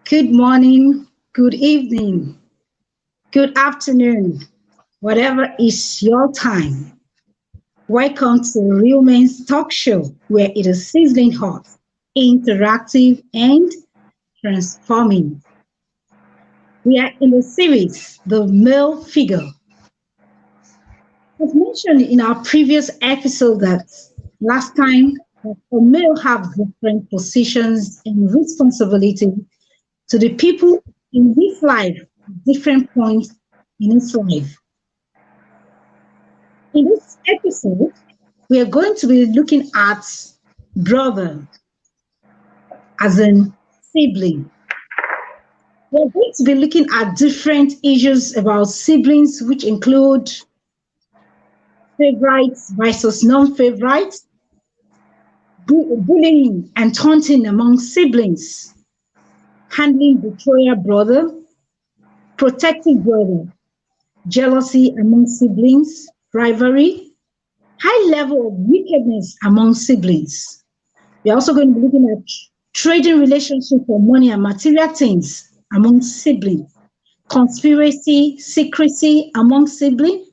Good morning, good evening, good afternoon, whatever is your time. Welcome to Real Men's Talk Show, where it is sizzling hot, interactive, and transforming. We are in the series, The Male Figure. As mentioned in our previous episode that last time, that a male have different positions and responsibility to the people in this life, different points in his life. In this episode, we are going to be looking at brother as in sibling. We're going to be looking at different issues about siblings, which include favorites versus non-favorites, bullying and taunting among siblings, handling betrayal brother, protecting brother, jealousy among siblings, rivalry, high level of wickedness among siblings. We're also going to be looking at trading relationship for money and material things among siblings, conspiracy, secrecy among siblings,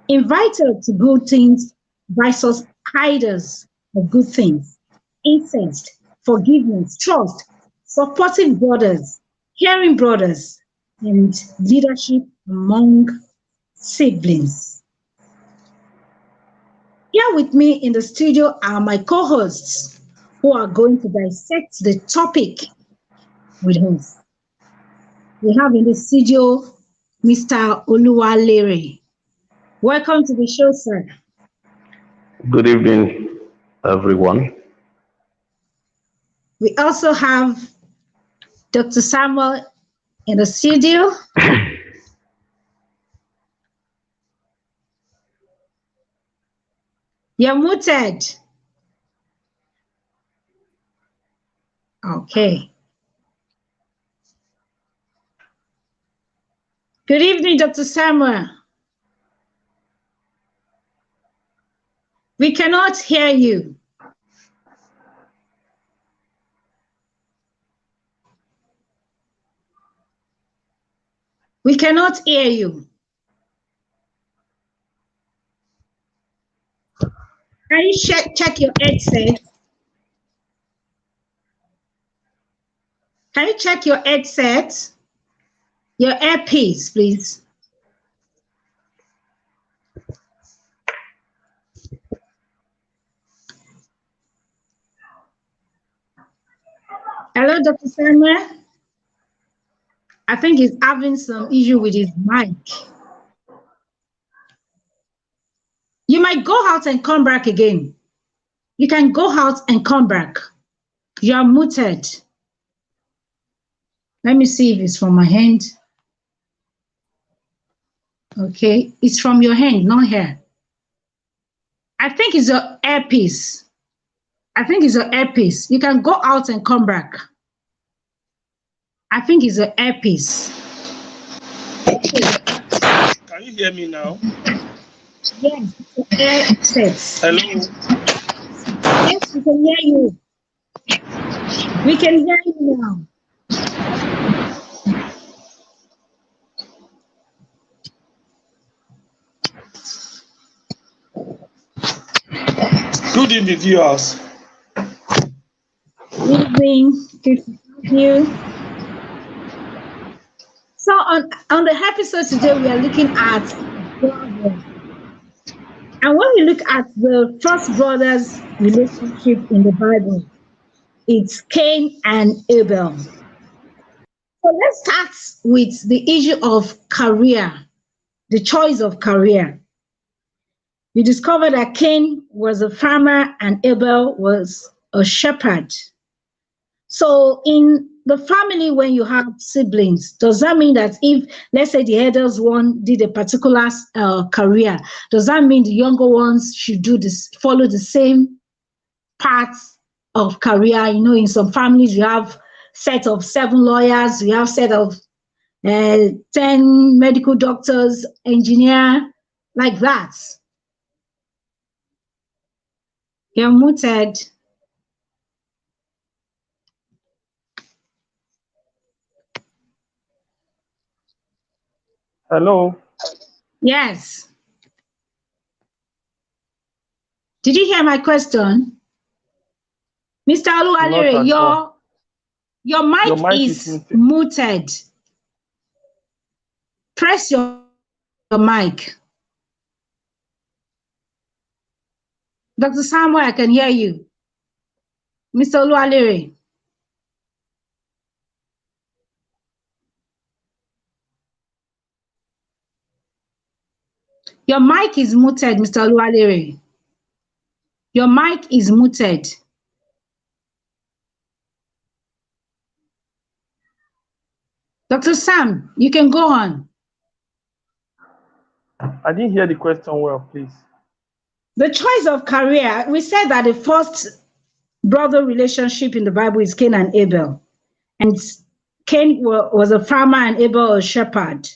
invited to good things versus hiders of good things, incest, forgiveness, trust, supportive brothers, caring brothers, and leadership among siblings. Here with me in the studio are my co-hosts who are going to dissect the topic with us. We have in the studio Mr. Oluwalere. Welcome to the show, sir. Good evening, everyone. We also have Dr. Samuel in the studio. You're muted. Okay. Good evening, Dr. Samuel. We cannot hear you. We cannot hear you. Can you check your headset? Can you check your headset? Your earpiece, please. Hello, Dr. Samuel. I think he's having some issue with his mic. You might go out and come back again. You can go out and come back. You are muted. Let me see if it's from my hand. Okay, it's from your hand, not here. I think it's your earpiece. I think it's your earpiece. You can go out and come back. I think it's your earpiece. Can you hear me now? Yes, it's your earpiece. Hello? Yes, we can hear you. We can hear you now. Good evening, viewers. Good evening. Good to have you. So on the episode today, we are looking at brothers. And when we look at the first brothers' relationship in the Bible, it's Cain and Abel. So let's start with the issue of career, the choice of career. We discovered that Cain was a farmer and Abel was a shepherd. So in the family, when you have siblings, does that mean that if, let's say, the eldest one did a particular career, does that mean the younger ones should do this, follow the same path of career? You know, in some families, you have set of 7 lawyers, you have set of 10 medical doctors, engineer, like that. You're muted. Hello. Yes. Did you hear my question? Mr. Not Oluwalere, at all. your Your mic mic is is muted. muted. Press your mic. Dr. Samuel, I can hear you. Mr. Oluwalere. Your mic is muted, Mr. Oluwalere. Your mic is muted. Dr. Sam, you can go on. I didn't hear the question well, please. The choice of career, we said that the first brother relationship in the Bible is Cain and Abel. And Cain was a farmer and Abel a shepherd.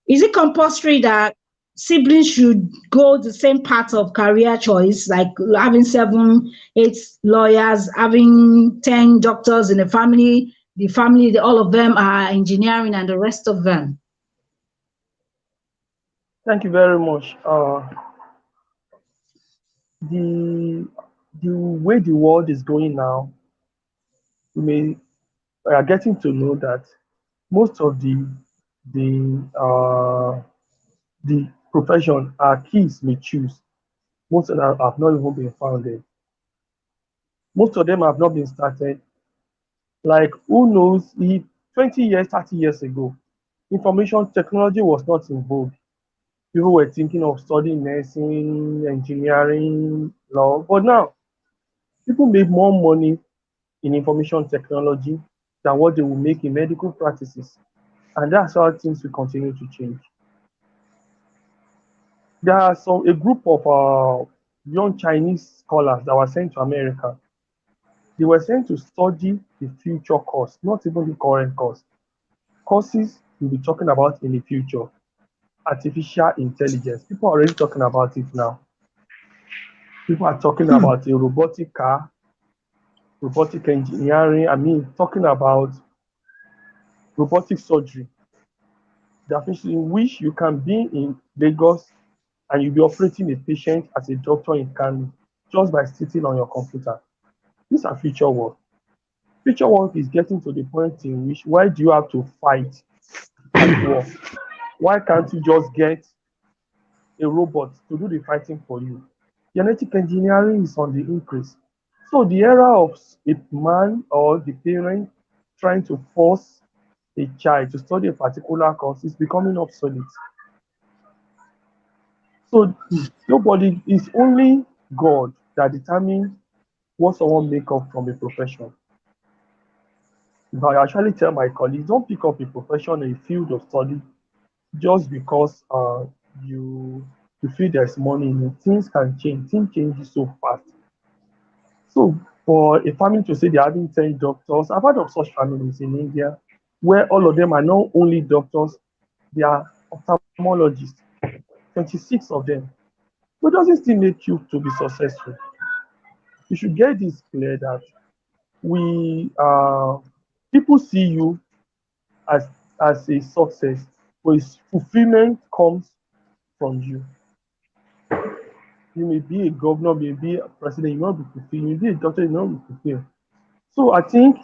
Is it compulsory that siblings should go the same path of career choice, like having 7, 8 lawyers, having 10 doctors in the family? The family, all of them are engineering and the rest of them. Thank you very much. The way the world is going now, we are getting to know that most of the uh, the profession our kids may choose, most of them have not even been founded. Most of them have not been started. Like who knows if 20 years, 30 years ago, information technology was not in vogue. People were thinking of studying nursing, engineering, law. But now people make more money in information technology than what they will make in medical practices. And that's how things will continue to change. There are a group of young Chinese scholars that were sent to America. They were sent to study the future course, not even the current course. Courses we'll be talking about in the future. Artificial intelligence. People are already talking about it now. People are talking about a robotic car, robotic engineering. I mean, talking about robotic surgery. In which you can be in Lagos and you'll be operating a patient as a doctor in Kano just by sitting on your computer. These are future work. Future work is getting to the point in which why do you have to fight at war? Why can't you just get a robot to do the fighting for you? Genetic engineering is on the increase. So the era of a man or the parent trying to force a child to study a particular course is becoming obsolete. So nobody is only God that determines what someone make up from a profession. But I actually tell my colleagues, don't pick up a profession or a field of study just because you you feel there's money in it. Things can change. Things change so fast. So for a family to say they're having 10 doctors, I've heard of such families in India where all of them are not only doctors, they are ophthalmologists, 26 of them. But it doesn't still make you to be successful. You should get this clear that we people see you as a success, but its fulfillment comes from you. You may be a governor, maybe a president, you will not be fulfilled. You may be a doctor, you will not be fulfilled. So I think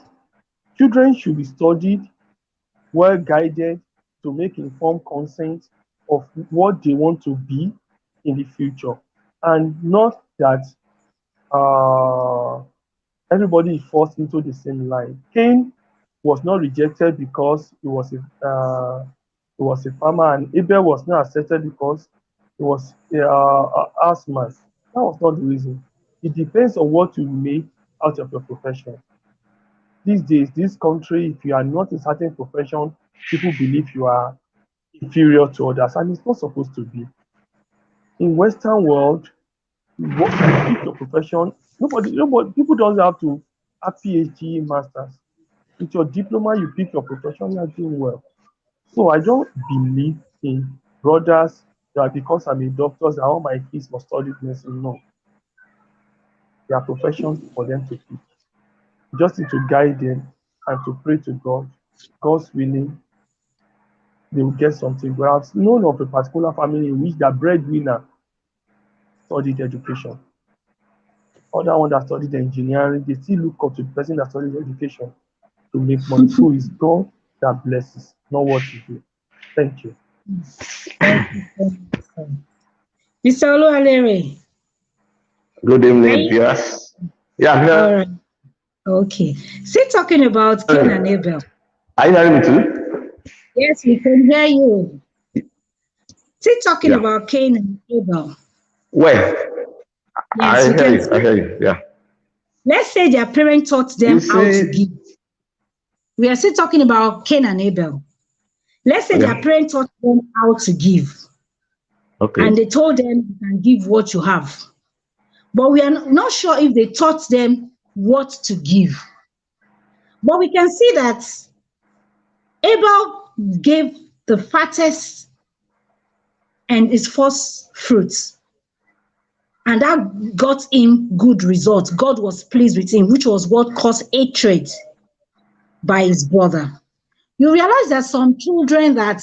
children should be studied, well guided to make informed consent of what they want to be in the future, and not that uh, everybody is forced into the same line. Cain was not rejected because he was a farmer, and Abel was not accepted because he was a houseman. That was not the reason. It depends on what you make out of your profession. These days, this country, if you are not in certain profession, people believe you are inferior to others, and it's not supposed to be. In Western world, what you pick your profession, nobody, people don't have to have PhD, masters. With your diploma, you pick your profession, you are doing well. So I don't believe in brothers that because I'm a doctor, that all my kids must study medicine. No, there are professions for them to pick. You just need to guide them and to pray to God. God's willing, they will get something. But I've known of a particular family in which their breadwinner studied education. Other one that studied engineering, they still look up to the person that studied education to make money. So it's God that blesses, not what you do. Thank you. Thank you so much, sir. Mr. Oluwalere, Good are evening, you yes. Yeah, all yeah. right? Okay. Still talking about Cain and Abel. Are you hearing me too? Yes, we can hear you. Still talking Yeah. about Cain and Abel. Well, Yes, we I hear can. you. I hear you. Yeah. Let's say their parents taught You them how to see, give. We are still talking about Cain and Abel. Let's say their yeah. parents taught them how to give, and Okay. they told them you can give what you have. But we are not sure if they taught them what to give. But we can see that Abel gave the fattest and his first fruits, and that got him good results. God was pleased with him, which was what caused hatred by his brother. You realize that some children that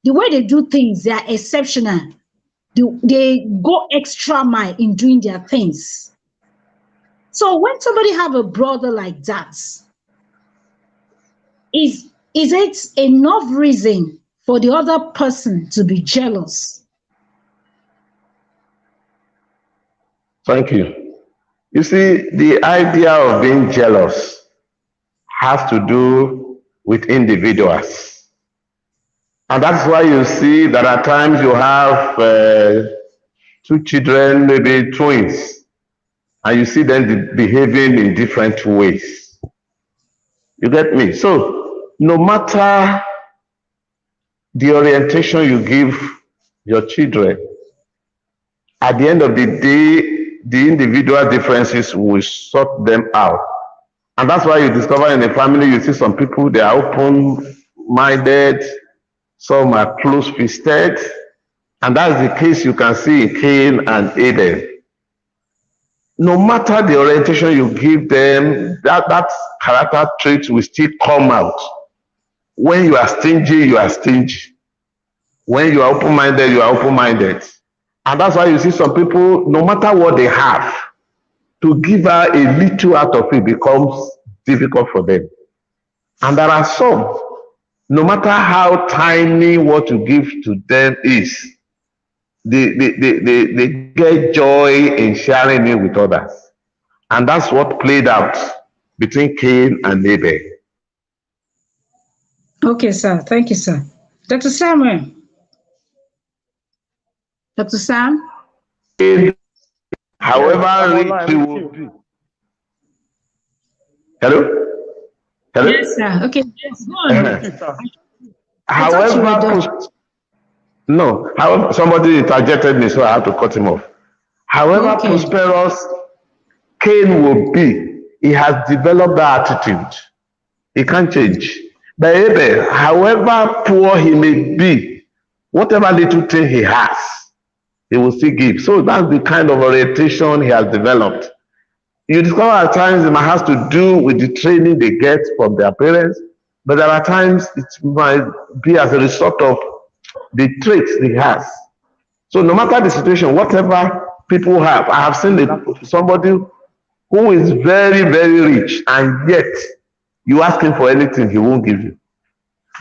the way they do things, they are exceptional. They go extra mile in doing their things. So when somebody have a brother like that, is it enough reason for the other person to be jealous? Thank you. You see, the idea of being jealous has to do with individuals. And that's why you see that at times you have two children, maybe twins, and you see them behaving in different ways. You get me? So, no matter the orientation you give your children, at the end of the day, the individual differences will sort them out. And that's why you discover in a family, you see some people, they are open-minded, some are close-fisted, and that's the case you can see in Cain and Abel. No matter the orientation you give them, that character trait will still come out. When you are stingy, you are stingy. When you are open-minded, you are open-minded. And that's why you see some people, no matter what they have, to give her a little out of it becomes difficult for them. And there are some, no matter how tiny what you give to them is, they get joy in sharing it with others. And that's what played out between Cain and Abel. Okay, sir. Thank you, sir. Dr. Samuel. Dr. Sam? Cain, Yes, I'm however rich online he with will you. be. Hello? Yes, Hello? sir. Okay, yes, go I'm on. with you, sir. I thought you were However, done. no, however, somebody interjected me, so I had to cut him off. However Okay. prosperous Cain will be, he has developed that attitude. He can't change. But Abel, however poor he may be, whatever little thing he has, he will still give. So that's the kind of orientation he has developed. You discover at times it might have to do with the training they get from their parents, but there are times it might be as a result of the traits he has. So no matter the situation, whatever people have, I have seen somebody who is very, very rich, and yet you ask him for anything, he won't give you.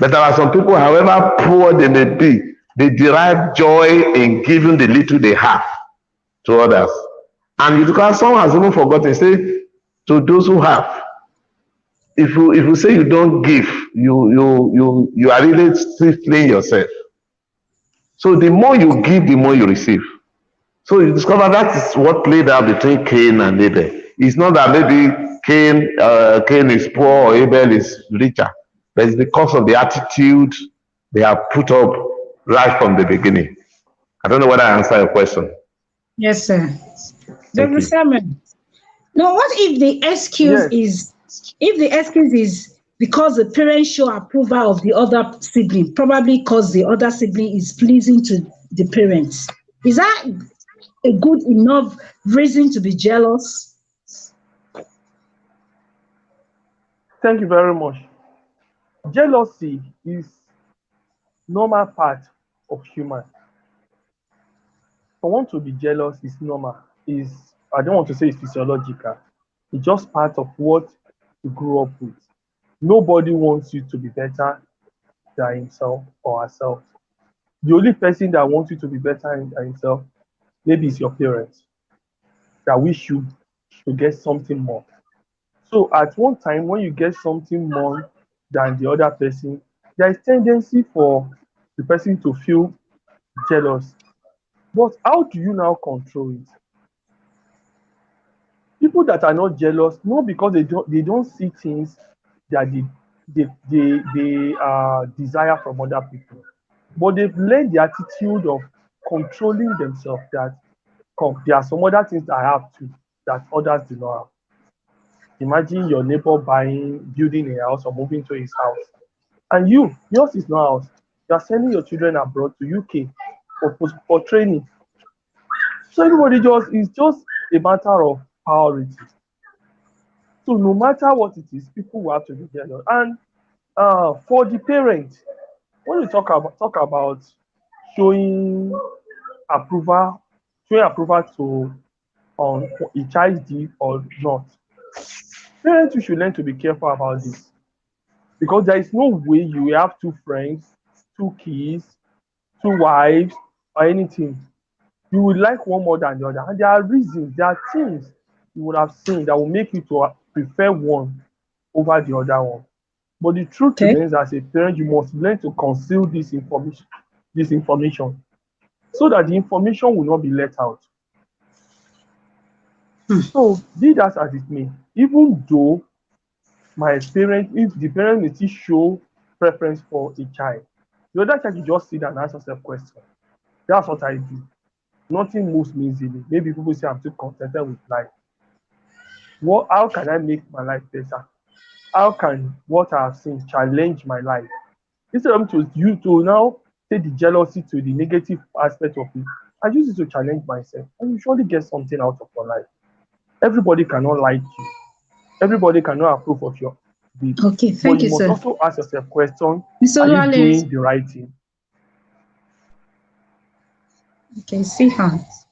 But there are some people, however poor they may be, they derive joy in giving the little they have to others. And because someone has even forgotten, say to those who have, if you say you don't give, you are really stifling yourself. So the more you give, the more you receive. So you discover that is what played out between Cain and Abel. It's not that maybe Cain is poor or Abel is richer, but it's because of the attitude they have put up right from the beginning. I don't know whether I answer your question. Yes, sir. Thank Dr. you. Samuel. Now, what if the excuse Yes, is because the parents show approval of the other sibling, probably because the other sibling is pleasing to the parents? Is that a good enough reason to be jealous? thank you very much. Jealousy is normal part of human. For one to be jealous is normal. Is I don't want to say it's physiological. It's just part of what you grew up with. Nobody wants you to be better than himself or herself. The only person that wants you to be better than himself, maybe it's your parents that wish you to get something more. So at one time, when you get something more than the other person, there is tendency for the person to feel jealous. But how do you now control it? People that are not jealous, not because they don't see things that they desire from other people, but they've learned the attitude of controlling themselves. That come, there are some other things I have too that others do not have. Imagine your neighbor building a house or moving to his house, and yours is not house. You are sending your children abroad to UK for training. So everybody just it's just a matter of priority. So no matter what it is, people will have to be jealous. And for the parent, when we talk about showing approval, showing approval to on a child's deed or not, parents you should learn to be careful about this, because there is no way you will have two friends, two kids, two wives, or anything. You would like one more than the other, and there are reasons, there are things you would have seen that will make you to prefer one over the other one. But the truth Okay. remains, as a parent, you must learn to conceal this information, so that the information will not be let out. So be that as it may, even though my experience, if the parent may still show preference for a child, the other child will just sit and ask yourself question. That's what I do. Nothing moves me easily. Maybe people say I'm too contented with life. How can I make my life better? How can what I have seen challenge my life? Instead of you to now take the jealousy to the negative aspect of it, I use it to challenge myself. And you surely get something out of your life. Everybody cannot like you. Everybody cannot approve of your deed. Okay, But thank you you, must sir. also ask yourself question, Mr. are you Oluwale, doing the right thing? okay, see hands.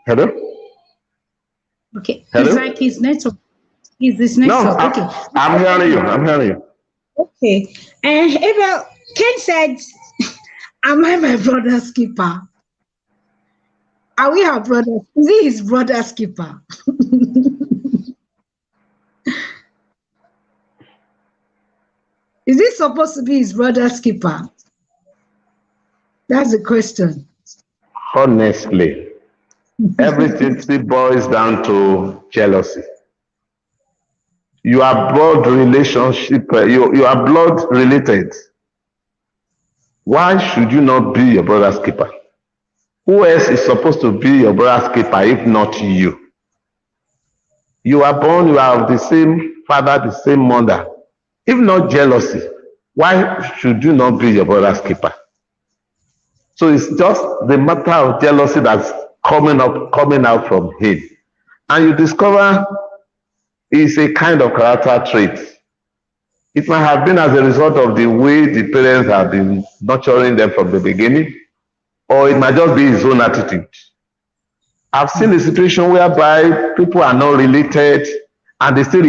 Hello? Okay, it's Hello? like his network. Is this No, network? Okay. I'm hearing you. I'm hearing you. Okay. And Abel, Ken said, am I my brother's keeper? Are we our brothers? Is he his brother's keeper? Is he supposed to be his brother's keeper? That's the question. Honestly, everything still boils down to jealousy. You are blood relationship, you are blood related. Why should you not be your brother's keeper? Who else is supposed to be your brother's keeper if not you? You are born, you are of the same father, the same mother. If not jealousy, why should you not be your brother's keeper? So it's just the matter of jealousy that's coming out from him. And you discover it's a kind of character trait. It might have been as a result of the way the parents have been nurturing them from the beginning, or it might just be his own attitude. I've seen a situation whereby people are not related and they still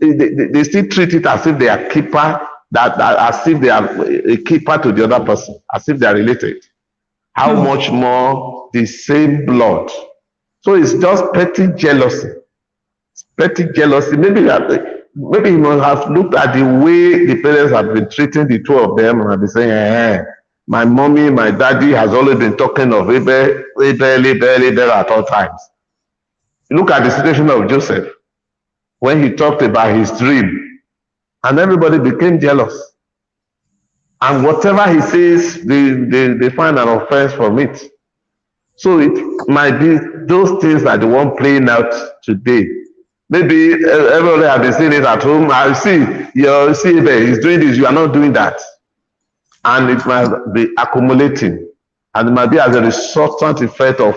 they still treat it as if they are keeper, as if they are a keeper to the other person, as if they are related. How much more the same blood? So it's just petty jealousy. Petty jealousy. Maybe he must have looked at the way the parents have been treating the two of them and have been saying, my mommy, my daddy has always been talking of Abel at all times. Look at the situation of Joseph when he talked about his dream, and everybody became jealous. And whatever he says, they find an offense from it. So it might be those things are the one playing out today. Maybe everybody has been seeing it at home. I see, he's doing this, you are not doing that. And it might be accumulating. And it might be as a resultant effect of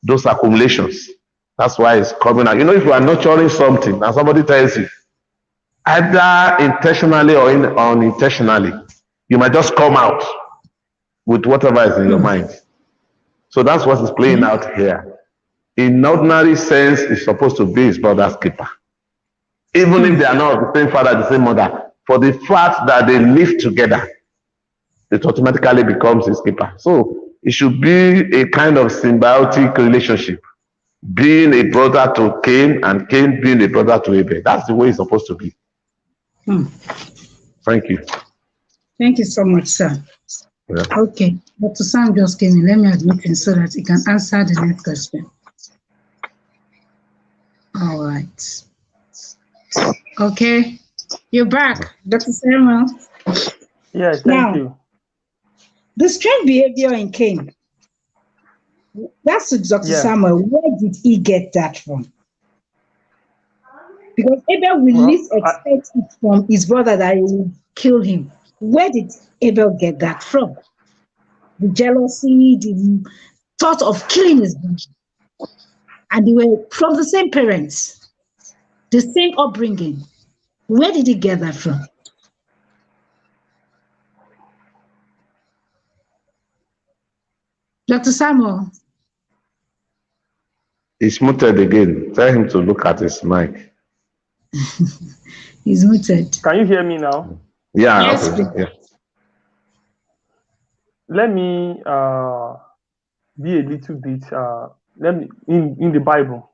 those accumulations. That's why it's coming out. If you are nurturing something and somebody tells you, either intentionally or unintentionally. You might just come out with whatever is in your mind. So that's what is playing out here. In ordinary sense, it's supposed to be his brother's keeper. Even if they are not the same father, the same mother, for the fact that they live together, it automatically becomes his keeper. So it should be a kind of symbiotic relationship, being a brother to Cain and Cain being a brother to Abel. That's the way it's supposed to be. Thank you. Thank you so much, sir. Yeah. Okay, Dr. Sam just came in. Let me admit him so that he can answer the next question. All right. Okay, you're back, Dr. Samuel. Yes, Now, thank you. the strange behavior in Cain, that's Dr. Yeah. Samuel. Where did he get that from? Because Abel will least expect it from his brother that he will kill him. Where did Abel get that from? The jealousy, the thought of killing his brother. And they were from the same parents, the same upbringing. Where did he get that from? Dr. Samuel. He's muted again. Tell him to look at his mic. He's muted. Can you hear me now? Yeah. Yes, Okay. please. Yeah. Let me be a little bit in the Bible.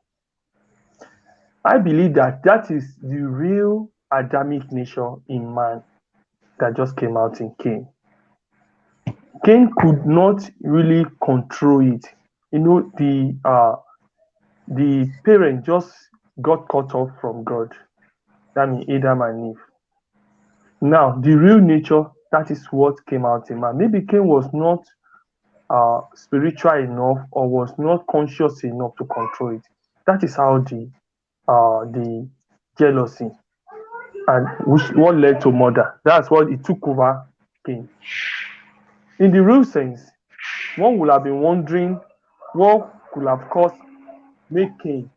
I believe that is the real Adamic nature in man that just came out in Cain. Cain could not really control it. You know, the parent just got cut off from God. That means Adam and Eve. Now, the real nature, that is what came out in man. Maybe Cain was not spiritual enough or was not conscious enough to control it. That is how the jealousy and what led to murder. That's what it took over Cain. In the real sense, one would have been wondering what could have caused make Cain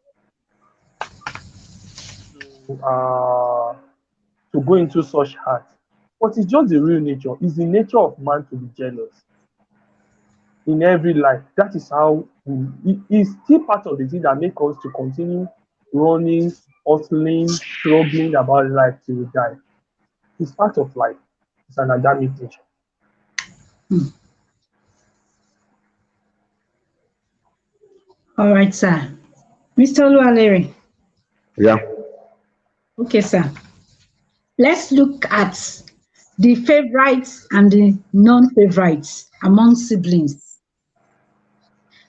to go into such heart. But it's just the real nature. It's the nature of man to be jealous in every life. That is how it is still part of the thing that makes us to continue running, hustling, struggling about life till we die. It's part of life. It's an Adamic nature. All right, sir. Mr. Oluwaleri. Yeah. Okay, sir. Let's look at the favorites and the non-favorites among siblings.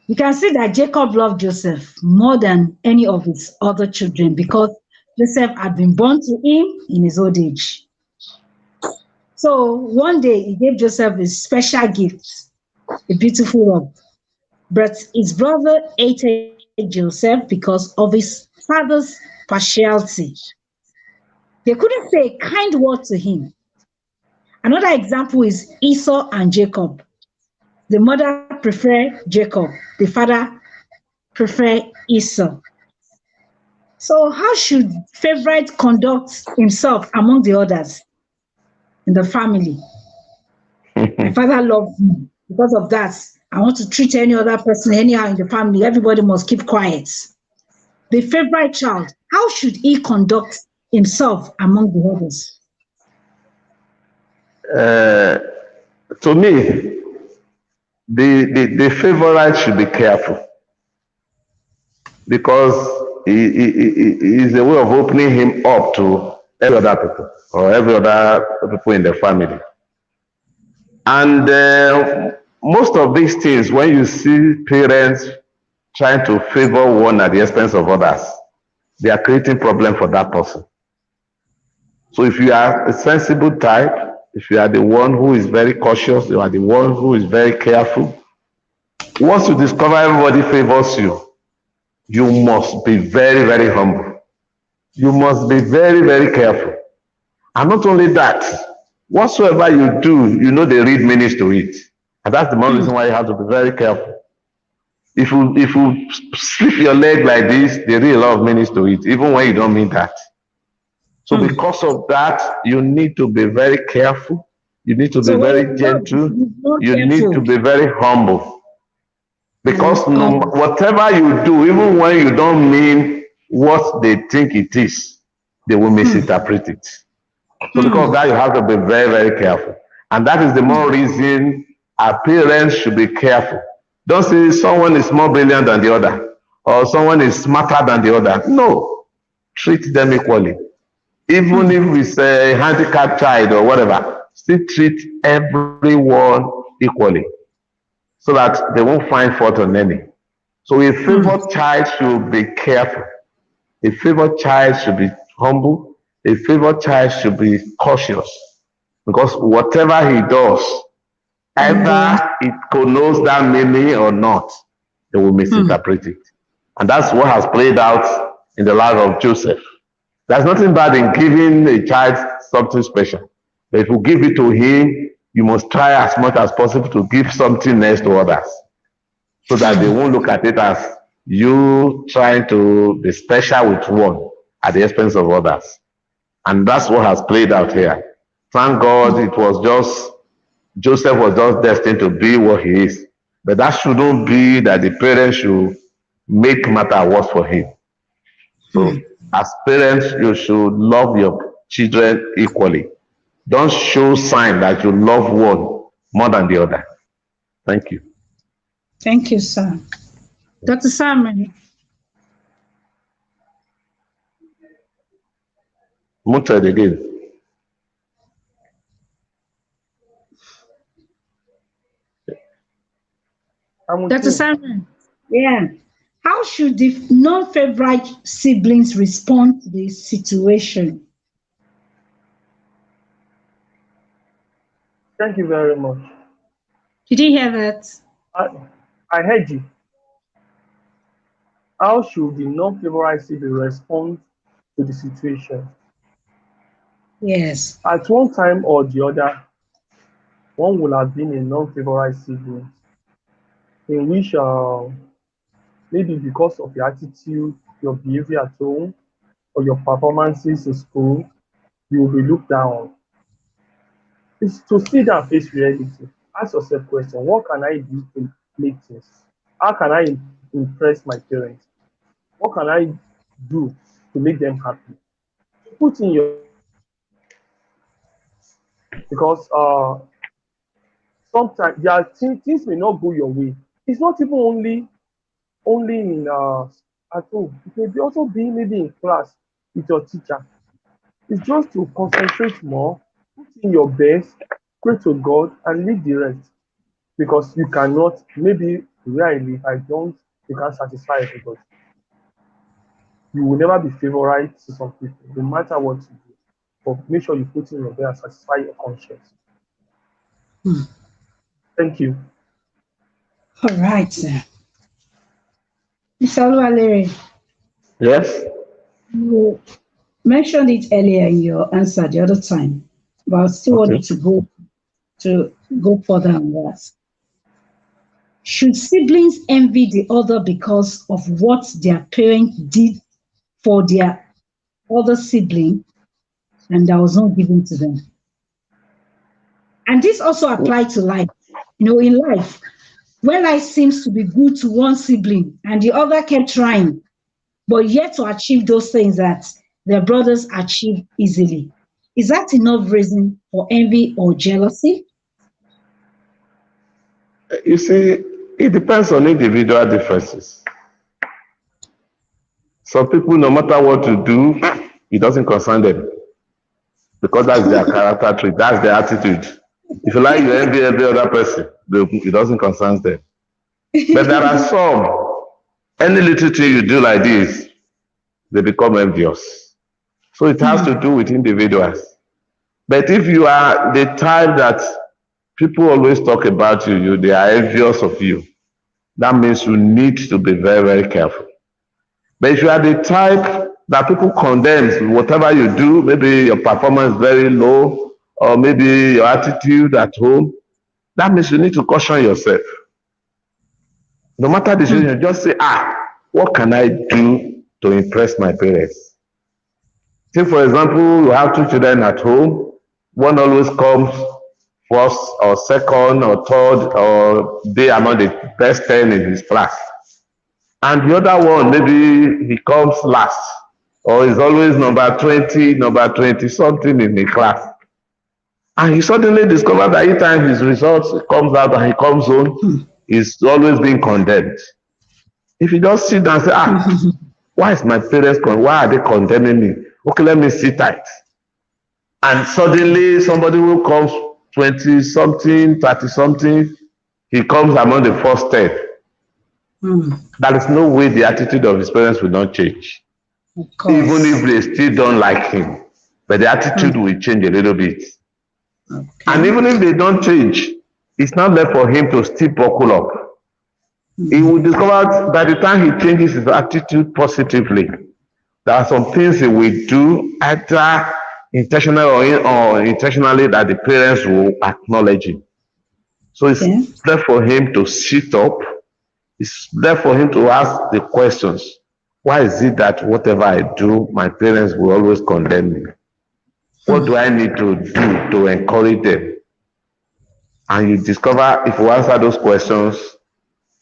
You can see that Jacob loved Joseph more than any of his other children because Joseph had been born to him in his old age. So one day he gave Joseph a special gift, a beautiful robe. But his brother hated Joseph because of his father's partiality. They couldn't say a kind word to him. Another example is Esau and Jacob. The mother preferred Jacob, the father preferred Esau. So how should favorite conduct himself among the others in the family? My father loved me. Because of that, I want to treat any other person anyhow in the family. Everybody must keep quiet. The favorite child, how should he conduct himself among the others? To me, the favorite should be careful because it is a way of opening him up to every other people or every other people in the family. And most of these things, when you see parents trying to favor one at the expense of others, they are creating problem for that person. So if you are a sensible type, if you are the one who is very cautious, you are the one who is very careful, once you discover everybody favors you, you must be very, very humble. You must be very, very careful. And not only that, whatsoever you do, you know they read meanings to it. And that's the main reason why you have to be very careful. If you slip your leg like this, they read a lot of meanings to it, even when you don't mean that. So because of that, you need to be very careful. You need to be So when very you love, you gentle. should be more You need to careful. be very humble. And Because no, whatever you do, even when you don't mean what they think it is, they will misinterpret it. So because of that, you have to be very, very careful. And that is the more reason our parents should be careful. Don't say someone is more brilliant than the other or someone is smarter than the other. No, treat them equally. Even if it's a handicapped child or whatever, still treat everyone equally so that they won't find fault on any. So a favored child should be careful. A favored child should be humble. A favored child should be cautious. Because whatever he does, and either it connotes that meaning or not, they will misinterpret it. And that's what has played out in the life of Joseph. There's nothing bad in giving a child something special. But if you give it to him, you must try as much as possible to give something next to others so that they won't look at it as you trying to be special with one at the expense of others. And that's what has played out here. Thank God it was just, Joseph was just destined to be what he is. But that shouldn't be that the parents should make matter worse for him. So as parents, you should love your children equally. Don't show sign that you love one more than the other. Thank you. thank you, sir. Dr. Simon, Muted again. I'm with Dr. you. Simon, yeah. How should the non-favorite siblings respond to the situation? Thank you very much. Did you hear that? I, I heard you. How should the non-favorite sibling respond to the situation? Yes. At one time or the other, one will have been a non-favorite sibling in which maybe because of your attitude, your behavior at home, or your performances in school, you will be looked down on. It's to sit down and face reality. Ask yourself question, what can I do to make things? How can I impress my parents? What can I do to make them happy? Put in your because sometimes there are things may not go your way. It's not even only in at home. It may be also be maybe in class with your teacher. It's just to concentrate more, put in your best, pray to God, and leave the rest. Because you cannot, maybe where I live, I don't, you can't satisfy everybody. You will never be favorite to some people, no matter what you do. But make sure you put in your best and satisfy your conscience. Thank you. All right, sir. Mr. Oluwaleri, Yes? you mentioned it earlier in your answer the other time, but I still Okay. wanted to go further on that. Should siblings envy the other because of what their parents did for their other sibling and that was not given to them? And this also applies to life. In life, when life seems to be good to one sibling and the other kept trying, but yet to achieve those things that their brothers achieve easily, is that enough reason for envy or jealousy? You see, it depends on individual differences. Some people, no matter what you do, it doesn't concern them because that's their character trait, that's their attitude. If you like, you envy every other person, it doesn't concern them. But there are some, any little thing you do like this, they become envious. So it has to do with individuals. But if you are the type that people always talk about you, they are envious of you, that means you need to be very, very careful. But if you are the type that people condemn whatever you do, maybe your performance is very low, or maybe your attitude at home, that means you need to caution yourself. No matter the situation, just say, what can I do to impress my parents? Take for example, you have two children at home. One always comes first or second or third or they are not the best 10 in his class. And the other one, maybe he comes last or is always number 20, number 20 something in the class. And he suddenly discovered that each time his results comes out and he comes home, he's always being condemned. If you just sit down and say, why is my parents why are they condemning me? Okay, let me sit tight. And suddenly somebody who comes 20 something, 30 something, he comes among the first 10. There is no way the attitude of his parents will not change. Even if they still don't like him. But the attitude will change a little bit. Okay. And even if they don't change, it's not left for him to still buckle up. He will discover by the time he changes his attitude positively, there are some things he will do either intentionally or intentionally that the parents will acknowledge him. So it's left for him to sit up. It's left for him to ask the questions. Why is it that whatever I do, my parents will always condemn me? What do I need to do to encourage them? And you discover if you answer those questions,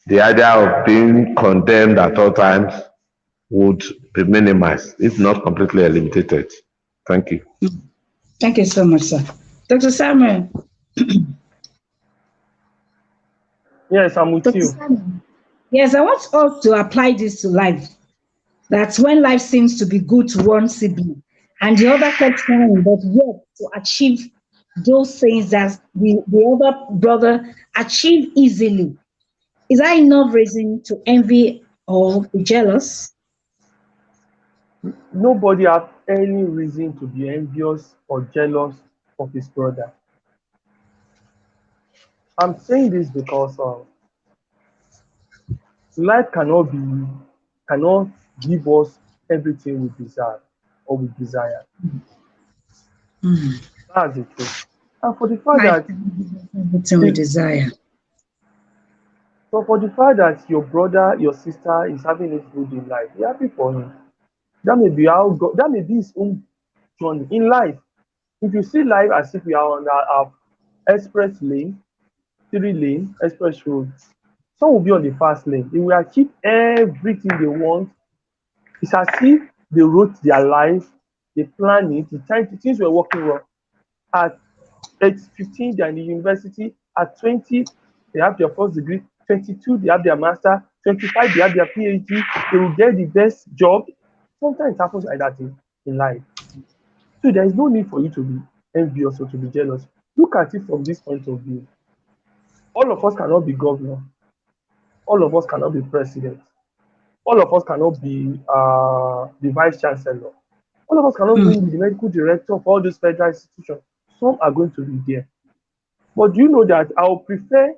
the idea of being condemned at all times would be minimized, if not completely eliminated. Thank you. Thank you so much, sir. Dr. Samuel. Yes, I'm with Dr. you. Samuel. Yes, I want us to apply this to life. That's when life seems to be good to one sibling and the other kept trying, but yet to achieve those things that the other brother achieved easily. Is that enough reason to envy or be jealous? Nobody has any reason to be envious or jealous of his brother. I'm saying this because life cannot give us everything we desire or we desire. That's the truth. And for the fact that everything we desire. So for the fact that your brother, your sister is having it good in life, be happy for him. That may be how God, that may be his own journey in life. If you see life as if we are on our express lane, 3-lane express road, some will be on the fast lane. They will achieve everything they want. It's as if they wrote their life, they planned it, the time things were working well. At age 15, they're in the university. At 20, they have their first degree. 22, they have their master. 25, they have their PhD. They will get the best job. Sometimes it happens like that in life. So there is no need for you to be envious or to be jealous. Look at it from this point of view. All of us cannot be governor. All of us cannot be president. All of us cannot be the vice chancellor. All of us cannot be the medical director of all these federal institutions. Some are going to be there. But do you know that I will prefer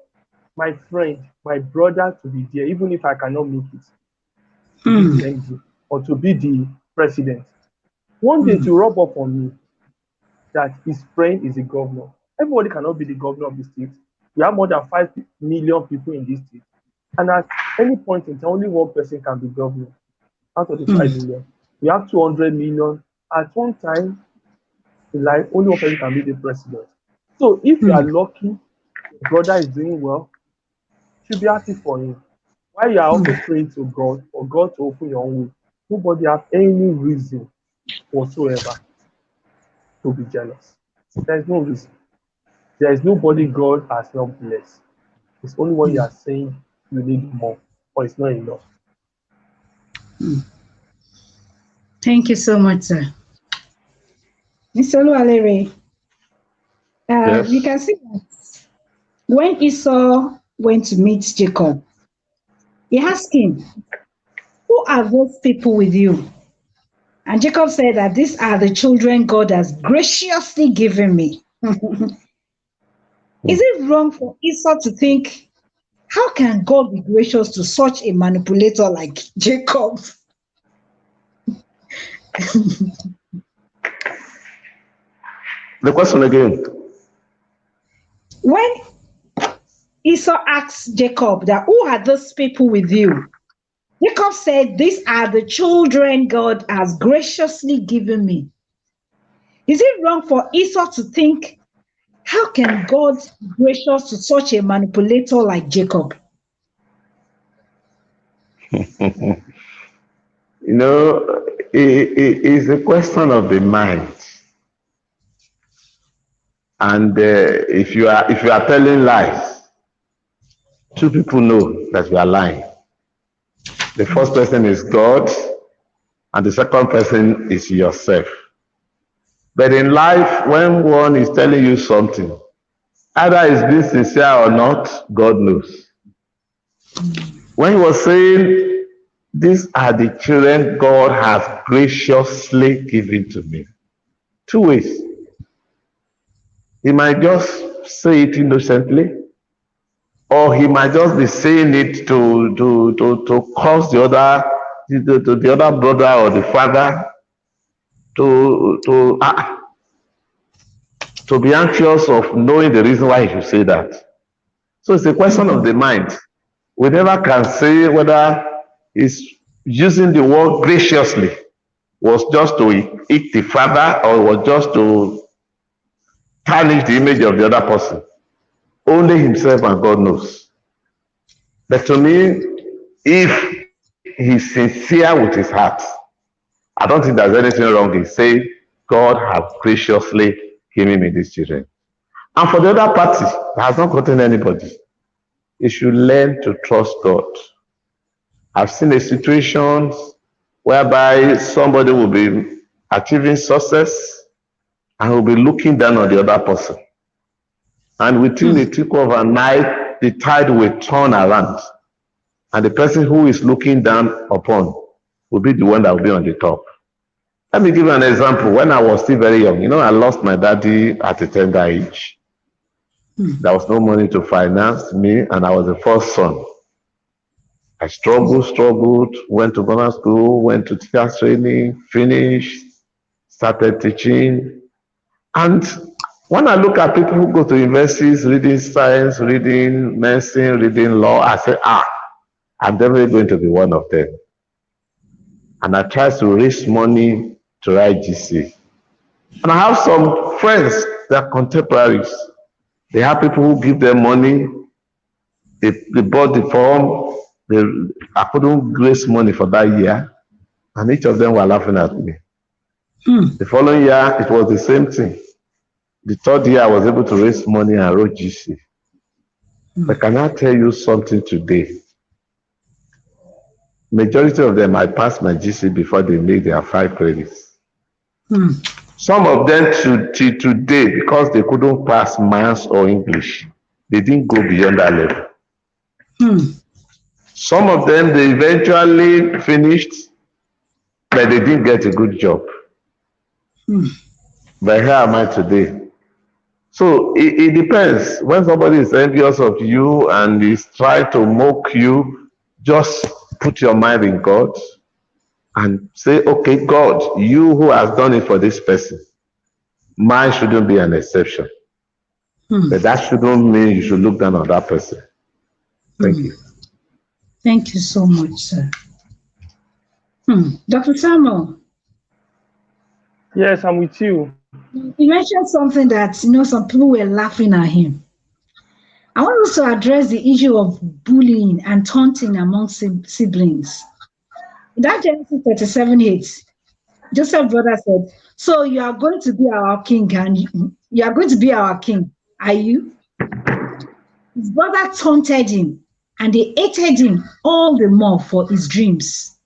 my friend, my brother to be there, even if I cannot make it, to be the MD or to be the president. One day to rub up on me that his friend is a governor. Everybody cannot be the governor of the state. We have more than 5 million people in this state. And at any point in time, only one person can be governor out of the 5 million. We have 200 million. At one time in life, only one person can be the president. So if you are lucky, your brother is doing well, you should be happy for him. While you are also praying to God, for God to open your own way, nobody has any reason whatsoever to be jealous. There is no reason. There is nobody God has not blessed. It's only when you are saying you need more or it's not enough. Thank you so much, sir. Mr. Oluwalere, Yes. we can see that when Esau went to meet Jacob, he asked him, "Who are those people with you?" And Jacob said that these are the children God has graciously given me. Is it wrong for Esau to think, how can God be gracious to such a manipulator like Jacob? The question again. When Esau asked Jacob that, "Who are those people with you?" Jacob said, "These are the children God has graciously given me." Is it wrong for Esau to think, how can God be gracious to such a manipulator like Jacob? You know, it's a question of the mind. And if you are telling lies, two people know that you are lying. The first person is God, and the second person is yourself. But in life, when one is telling you something, either it's being sincere or not, God knows. When he was saying, these are the children God has graciously given to me. Two ways. He might just say it innocently, or he might just be saying it to cause the other brother or the father to to uh, to be anxious of knowing the reason why he should say that. So it's a question of the mind. We never can say whether he's using the word graciously was just to eat the father or was just to tarnish the image of the other person. Only himself and God knows. But to me, if he's sincere with his heart, I don't think there's anything wrong in saying, God has graciously given me these children. And for the other party that has not gotten anybody, you should learn to trust God. I've seen a situation whereby somebody will be achieving success and will be looking down on the other person. And within the trickle of a night, the tide will turn around. And the person who is looking down upon will be the one that will be on the top. Let me give you an example. When I was still very young, I lost my daddy at a tender age. There was no money to finance me, and I was the first son. I struggled, went to grammar school, went to teacher training, finished, started teaching. And when I look at people who go to universities, reading science, reading medicine, reading law, I say, I'm definitely going to be one of them. And I try to raise money to write GC. And I have some friends that are contemporaries. They have people who give them money. They bought the form. I couldn't raise money for that year. And each of them were laughing at me. The following year, it was the same thing. The third year, I was able to raise money and wrote GC. But can I tell you something today? Majority of them, I passed my GC before they made their 5 credits. Some of them till today, because they couldn't pass maths or English, they didn't go beyond that level. Some of them, they eventually finished, but they didn't get a good job. But here am I today. So it depends. When somebody is envious of you and is trying to mock you, just put your mind in God and say, okay, God, you who has done it for this person, mine shouldn't be an exception. But that shouldn't mean you should look down on that person. Thank you. Thank you so much, sir. Dr. Samuel. Yes, I'm with you. You mentioned something that, some people were laughing at him. I want us to address the issue of bullying and taunting among siblings. In that Genesis 37:8, Joseph's brother said, so you are going to be our king, and you are going to be our king, are you? His brother taunted him, and they hated him all the more for his dreams.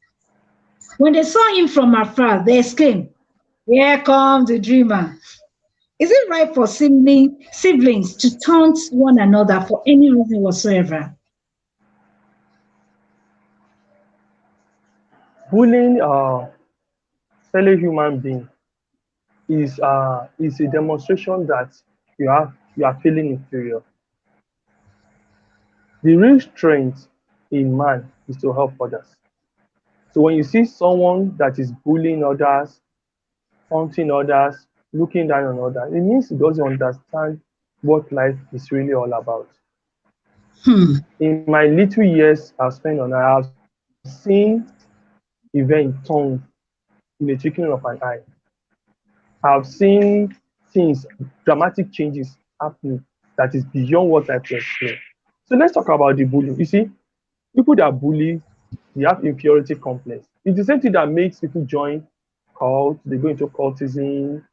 When they saw him from afar, they exclaimed, here comes the dreamer. Is it right for siblings to taunt one another for any reason whatsoever? Bullying fellow human being is a demonstration that you are feeling inferior. The real strength in man is to help others. So when you see someone that is bullying others, taunting others, looking down on others, it means he doesn't understand what life is really all about. In my little years I've spent on, I have seen event turned in the twinkling of an eye. I've seen things, dramatic changes happening that is beyond what I can explain. So let's talk about the bullying. You see, people that bully, they have inferiority complex. It's the same thing that makes people join cult, they go into cultism,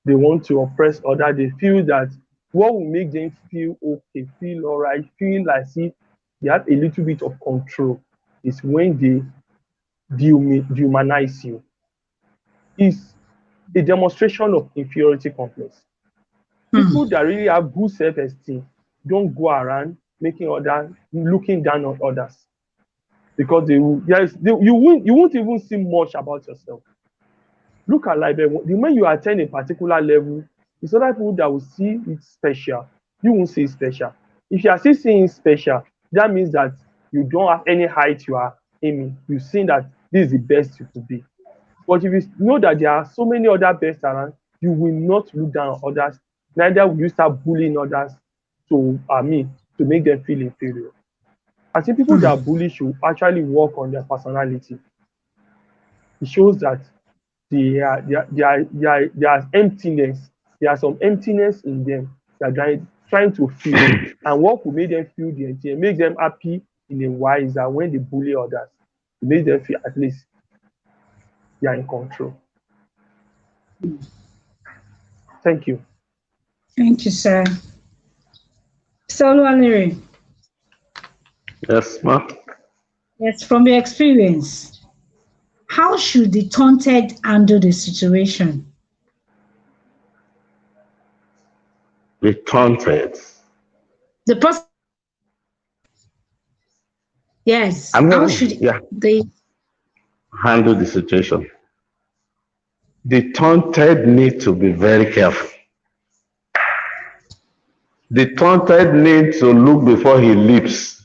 they want to oppress others, they feel that what will make them feel okay, feel all right, feel like see they have a little bit of control is when they dehumanize you. It's a demonstration of inferiority complex. People that really have good self-esteem don't go around making others looking down on others because you won't even see much about yourself. Look at life. The moment you attain a particular level, it's other people that will see it special. You won't see it special. If you are still seeing it special, that means that you don't have any height you are aiming. You've seen that this is the best you could be. But if you know that there are so many other best around, you will not look down on others. Neither will you start bullying others to make them feel inferior. I think people that bully should actually work on their personality. It shows that there's emptiness. There's some emptiness in them. They're trying to feel. And what will make them feel the emptiness, make them happy in a while is that when they bully others, it makes them feel at least they are in control. Thank you. Thank you, sir. Solo Larry, Yes, ma'am. yes, from your experience, how should the taunted handle the situation? The taunted. The person, yes, I'm how gonna, should yeah, they? handle the situation. The taunted need to be very careful. The taunted needs to look before he leaps.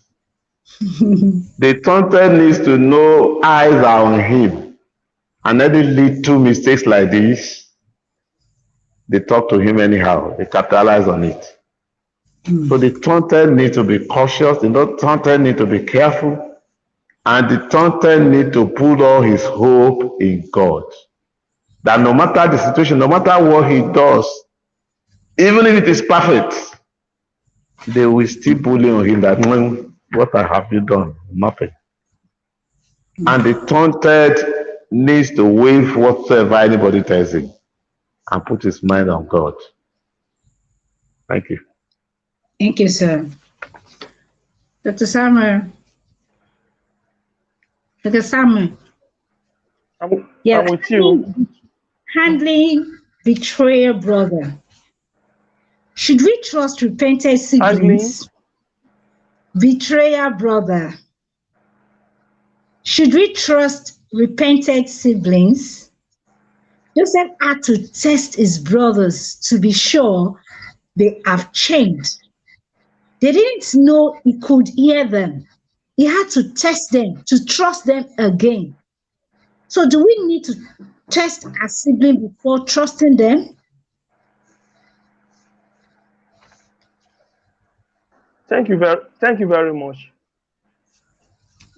The taunted needs to know eyes are on him. And any little mistakes like this, they talk to him anyhow. They capitalize on it. So the taunted need to be cautious. The taunted need to be careful. And the taunted need to put all his hope in God. That no matter the situation, no matter what he does, even if it is perfect, they will still bully on him that what have you done? Nothing. And the taunted needs to waive whatsoever anybody tells him and put his mind on God. Thank you. Thank you, sir. Dr. Samuel. Dr. Samuel. I'm with you. Handling betrayal, brother. Should we trust repentant Handling siblings? Betrayal, brother. Should we trust repentant siblings? Joseph had to test his brothers to be sure they have changed. They didn't know he could hear them. He had to test them to trust them again. So, do we need to test our sibling before trusting them? Thank you very much.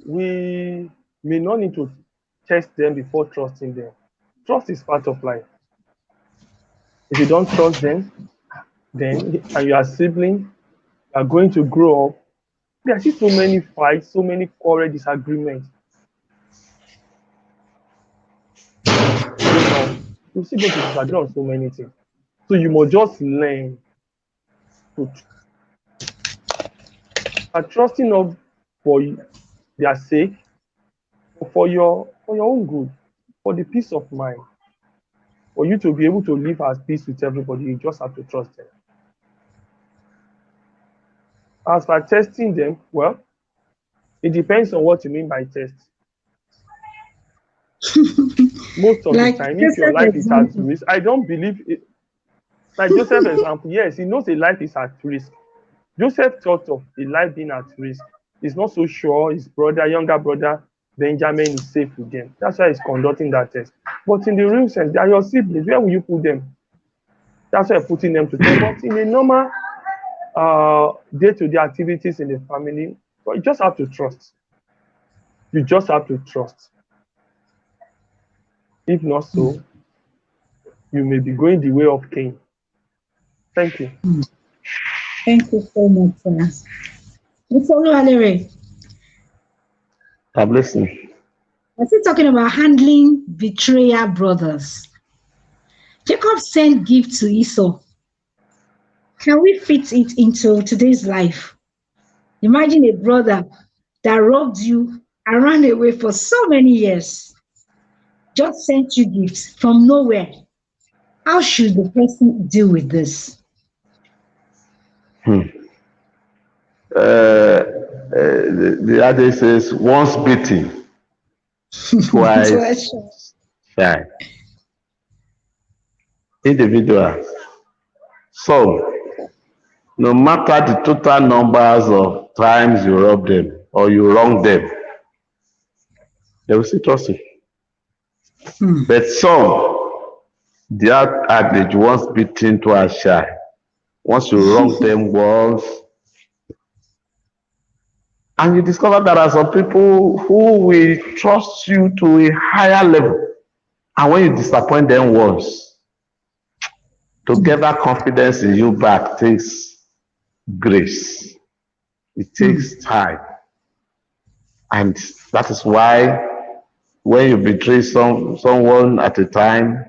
We may not need to test them before trusting them. Trust is part of life. If you don't trust them, then and you are sibling, you are going to grow up. There are still so many fights, so many quarrel disagreements. You still going to disagree on so many things. So you must just learn to trusting of for their sake, for your own good, for the peace of mind. For you to be able to live at peace with everybody, you just have to trust them. As for testing them, well, it depends on what you mean by test. Most of the Like time, if your Joseph life is at example. risk, I don't believe it. Like Joseph example, yes, he knows a life is at risk. Joseph thought of a life being at risk. He's not so sure his brother, younger brother, Benjamin is safe with them. That's why he's conducting that test. But in the real sense, they are your siblings. Where will you put them? That's why you're putting them to test. But in a normal day-to-day activities in the family, but you just have to trust. You just have to trust. If not so, you may be going the way of Cain. Thank you. Thank you so much, sir. Mr. Valerie, I'm listening. we're still talking about handling betrayal brothers. Jacob sent gift to Esau. Can we fit it into today's life? Imagine a brother that robbed you and ran away for so many years, just sent you gifts from nowhere. How should the person deal with this? The other says, once beaten, twice Sure. shy. Individual. So, no matter the total numbers of times you rob them or you wrong them, they will still trust you. But some, their adage, once beaten, twice shy. Once you wrong them once, and you discover there are some people who will trust you to a higher level. And when you disappoint them once, to gather confidence in you back takes grace. It takes time. And that is why when you betray someone at a time,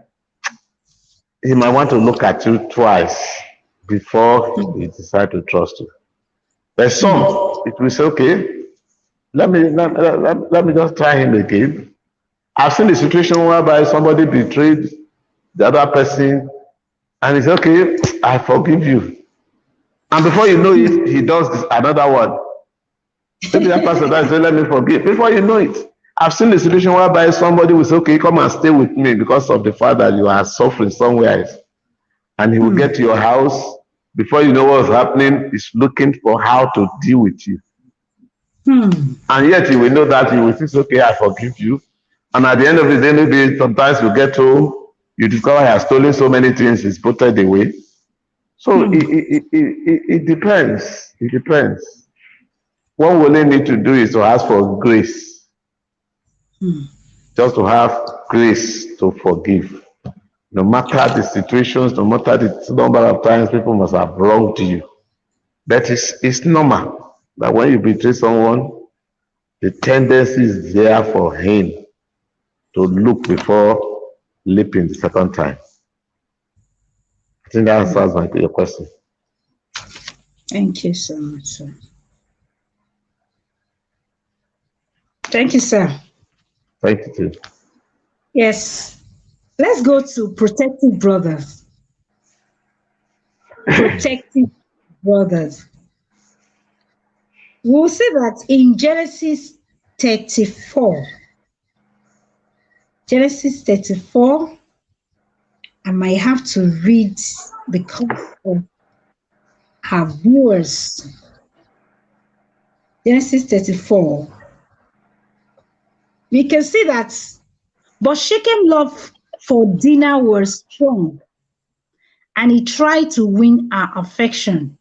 he might want to look at you twice before he decide to trust you. But some, it will say, okay, let me just try him again. I've seen a situation whereby somebody betrayed the other person and he said, okay, I forgive you. And before you know it, he does another one. Maybe that person that say, let me forgive. Before you know it, I've seen a situation whereby somebody will say, okay, come and stay with me because of the fact that you are suffering somewhere else. And he will get to your house. Before you know what's happening, he's looking for how to deal with you. And yet you will know that you will say, okay, I forgive you. And at the end of the day, maybe sometimes you get home, you discover he has stolen so many things, he's put it away. So it depends. It depends. What we only need to do is to ask for grace. Just to have grace to forgive. No matter the situations, no matter the number of times people must have wronged you. That is, it's normal that when you betray someone, the tendency is there for him to look before leaping the second time. I think that answers your question. Thank you so much, sir. Thank you, sir. Thank you too. Yes. Let's go to protective brothers. Protective brothers. We'll see that in Genesis 34. Genesis 34, I might have to read because of our viewers. Genesis 34. We can see that, but Shechem's love for Dinah was strong, and he tried to win her affection.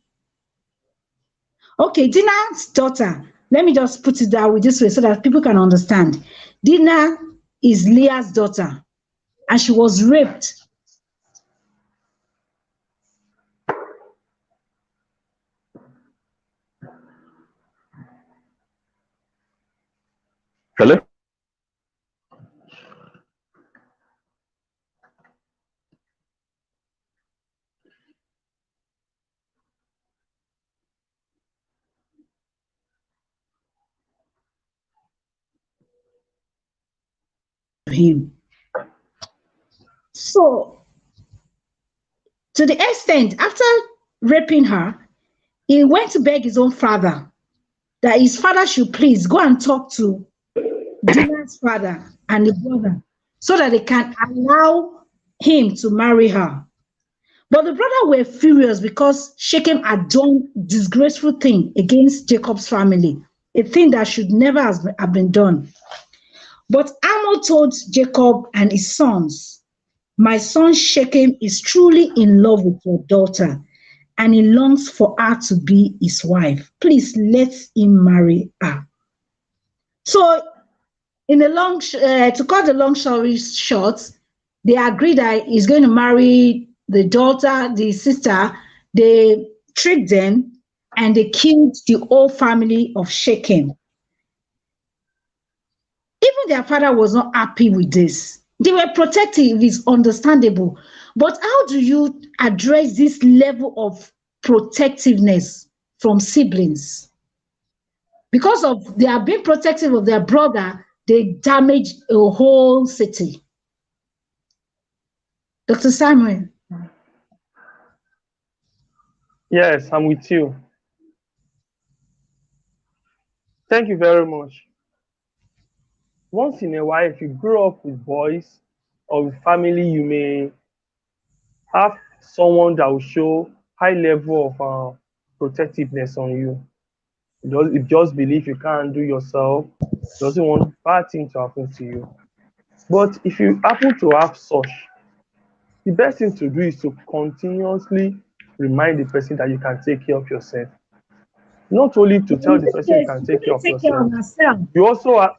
Okay, Dinah's daughter, let me just put it that way this way so that people can understand. Dinah is Leah's daughter, and she was raped. Hello? Him. So, to the extent, after raping her, he went to beg his own father that his father should please go and talk to Dinah's father and the brother so that they can allow him to marry her. But the brother were furious because Shechem had done disgraceful thing against Jacob's family, a thing that should never have been done. But Hamor told Jacob and his sons, my son Shechem is truly in love with your daughter, and he longs for her to be his wife. Please let him marry her. So, to cut the long story short, They agreed that he's going to marry the daughter, the sister. They tricked them and they killed the whole family of Shechem. Even their father was not happy with this. They were protective, it's understandable. But how do you address this level of protectiveness from siblings? Because of they are being protective of their brother, they damage a whole city. Dr. Samuel. Yes, I'm with you. Thank you very much. Once in a while, if you grow up with boys or with family, you may have someone that will show high level of protectiveness on you. It just believe you can't do yourself, doesn't want bad things to happen to you. But if you happen to have such, the best thing to do is to continuously remind the person that you can take care of yourself. Not only to tell the person you can take care of yourself,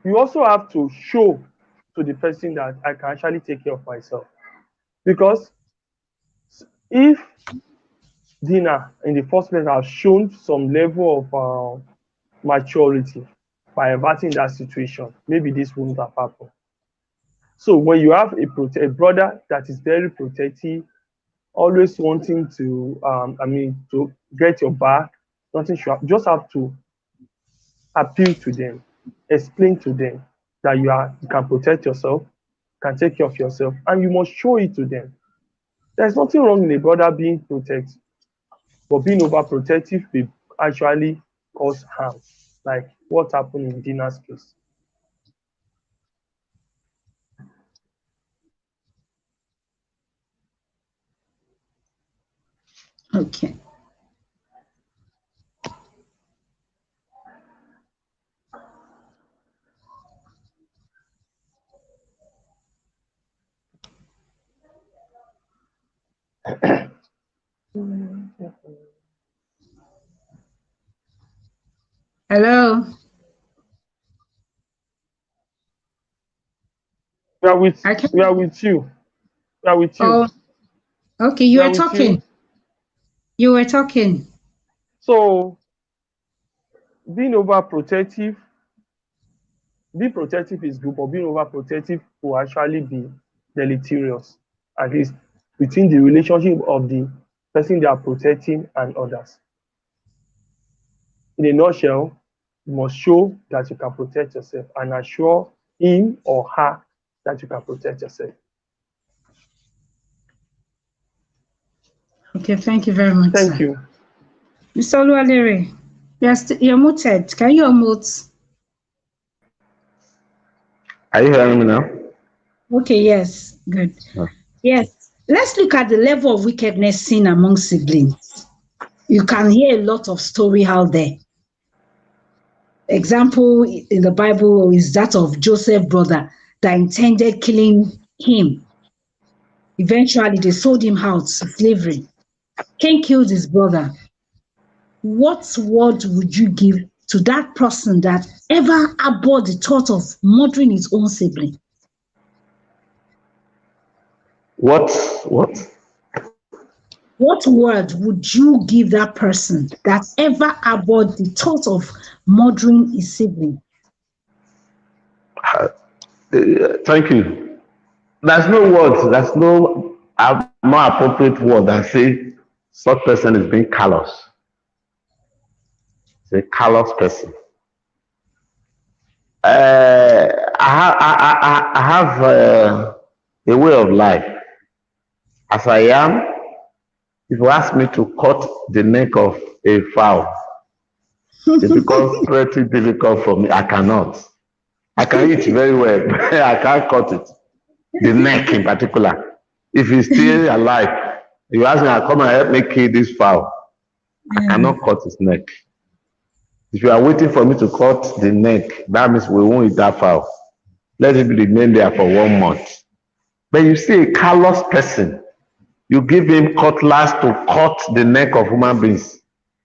you also have to show to the person that I can actually take care of myself. Because if Dina in the first place has shown some level of maturity by averting that situation, maybe this wouldn't have happened. So when you have a brother that is very protective, always wanting to, to get your back, nothing should happen. Just have to appeal to them, explain to them that you can protect yourself, can take care of yourself, and you must show it to them. There's nothing wrong in a brother being protected, but being overprotective will actually cause harm, like what happened in Dina's case. Okay. Hello. We are with I can. we are with you. We are with you. Oh, okay. You We were are with you. talking. You were talking. So being overprotective, being protective is good, but being overprotective will actually be deleterious, at least between the relationship of the person they are protecting and others. In a nutshell, you must show that you can protect yourself and assure him or her that you can protect yourself. Okay, thank you very much, Thank sir. you. Mr. Oluwalere, you're muted. Can you unmute? Are you hearing me now? Okay, yes, good. Yes, let's look at the level of wickedness seen among siblings. You can hear a lot of story out there. Example in the Bible is that of Joseph's brother that intended killing him. Eventually, they sold him out to slavery. Cain killed his brother. What word would you give to that person that ever abhorred the thought of murdering his own sibling? What? What word would you give that person that ever abhorred the thought of murdering his sibling? Thank you. There's no words. There's no more appropriate word than say such person is being callous. It's a callous person. I have a way of life. As I am, if you ask me to cut the neck of a fowl, it becomes pretty difficult for me. I cannot. I can eat very well, but I can't cut it. The neck in particular. If he's still alive, you ask me, I'll come and help me kill this fowl. I cannot cut his neck. If you are waiting for me to cut the neck, that means we won't eat that fowl. Let it remain there for 1 month. But you see a callous person, you give him cutlass to cut the neck of human beings.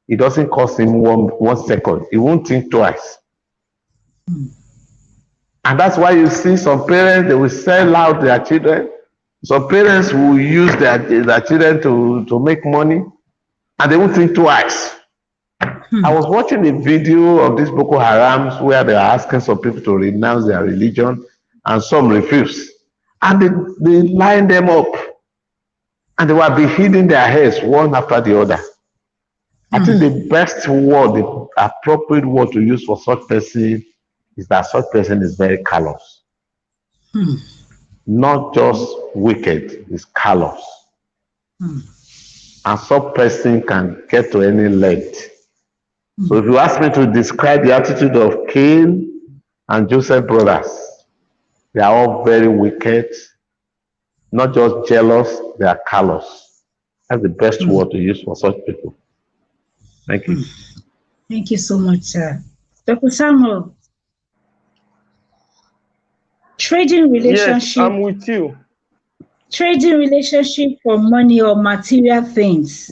It doesn't cost him one second. He won't think twice. And that's why you see some parents, they will sell out their children. Some parents will use their children to make money, and they won't think twice. I was watching a video of these Boko Harams where they are asking some people to renounce their religion, and some refuse. And they line them up, and they were beheading their heads one after the other. I think the best word, the appropriate word to use for such person is that such person is very callous. Not just wicked, is callous. And such person can get to any length. So if you ask me to describe the attitude of Cain and Joseph brothers, they are all very wicked, not just jealous, they are callous. That's the best word to use for such people. Thank you. Thank you so much, sir. Dr. Samuel, trading Yes, relationship, I'm with you. trading relationship for money or material things.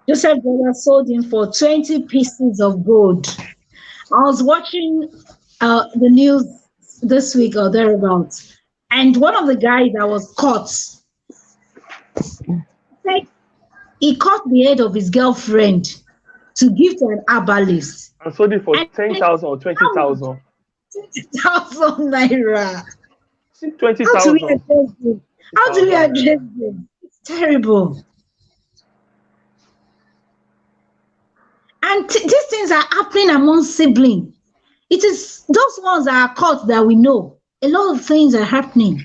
Joseph brother sold him for 20 pieces of gold. I was watching the news this week or thereabouts, and one of the guys that was caught said he cut the head of his girlfriend to give to an herbalist. I sold it for And 10,000 or 20,000. 20,000 naira. See, How do we 20,000. address this? How do we address this? It's terrible. And these things are happening among siblings. It is those ones that are caught that we know. A lot of things are happening.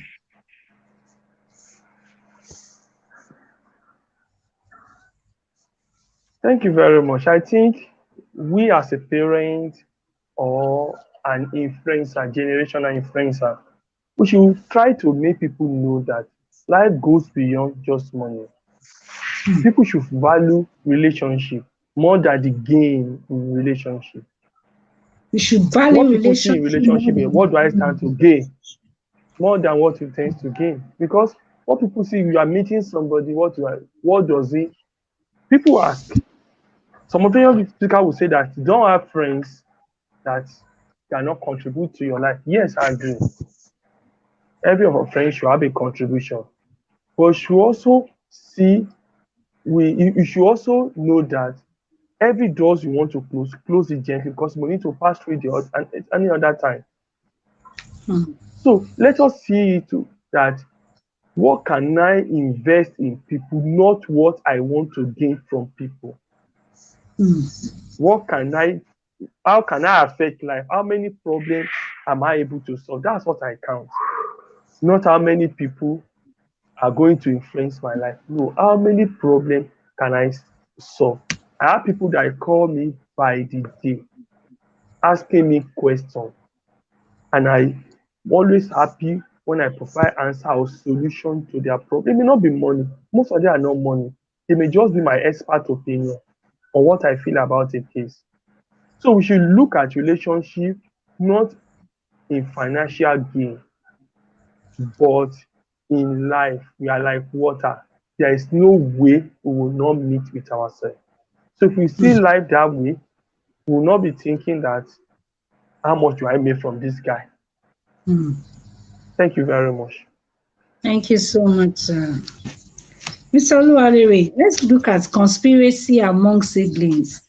Thank you very much. I think we as a parent or an influencer, generational influencer, we should try to make people know that life goes beyond just money. People should value relationship more than the gain in relationship. We should value What people see in relationship is what do I stand to gain more than what you tend to gain. Because what people see, you are meeting somebody, what does he? People ask. Some opinion speaker will say that you don't have friends that cannot contribute to your life. Yes, I agree. Every of our friends should have a contribution. But you should also see, you should also know that every doors you want to close it gently because we need to pass through the other and any other time. So let us see it that what can I invest in people, not what I want to gain from people. How can I affect life? How many problems am I able to solve? That's what I count. Not how many people are going to influence my life. No, how many problems can I solve? I have people that call me by the day, asking me questions, and I'm always happy when I provide answer or solution to their problem. It may not be money. Most of them are not money. They may just be my expert opinion on what I feel about a case. So we should look at relationship not in financial gain, but in life. We are like water. There is no way we will not meet with ourselves. So if we see life that way, we will not be thinking that how much do I make from this guy? Thank you very much. Thank you so much, Mr. Oluwalere. Let's look at conspiracy among siblings.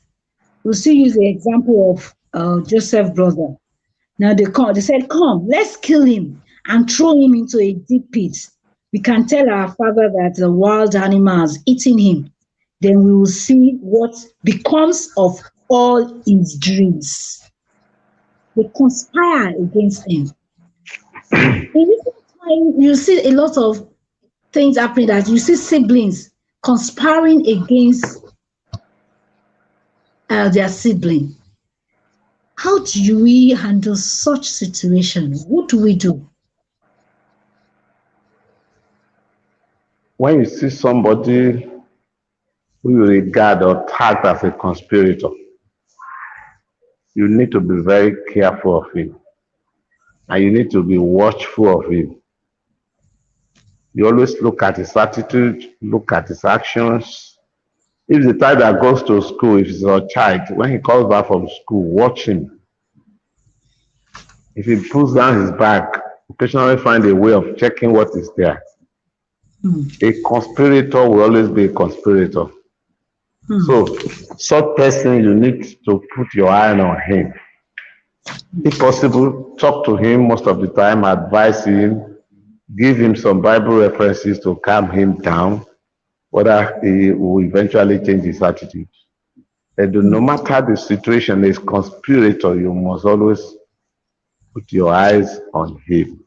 We'll still use the example of Joseph's brother. Now they said, come, let's kill him and throw him into a deep pit. We can tell our father that the wild animals eating him. Then we will see what becomes of all his dreams. They conspire against him. In recent time, you see a lot of things happening that you see siblings conspiring against their sibling. How do we handle such situations? What do we do? When you see somebody who you regard or tag as a conspirator, you need to be very careful of him. And you need to be watchful of him. You always look at his attitude, look at his actions. If the child that goes to school, if it's your child, when he comes back from school, watch him. If he pulls down his back, occasionally find a way of checking what is there. A conspirator will always be a conspirator. So, such person, you need to put your eye on him. If possible, talk to him most of the time, advise him, give him some Bible references to calm him down, whether he will eventually change his attitude. And no matter the situation, as conspirator, you must always put your eyes on him.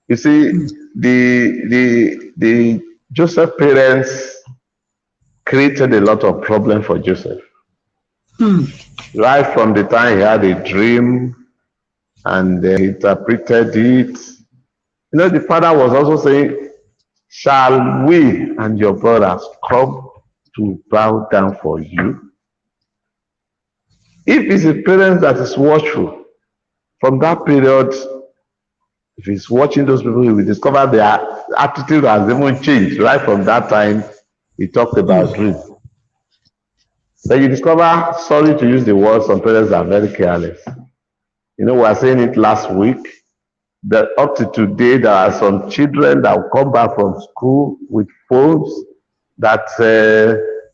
You see, the Joseph parents created a lot of problem for Joseph. Right from the time he had a dream and he interpreted it. You know, the father was also saying, shall we and your brothers come to bow down for you? If it's a parent that is watchful, from that period, if he's watching those people, he will discover their attitude has even changed. Right from that time, he talked about dreams. Then you discover, sorry to use the word, some parents are very careless. You know, we were saying it last week, that up to today, there are some children that will come back from school with phones that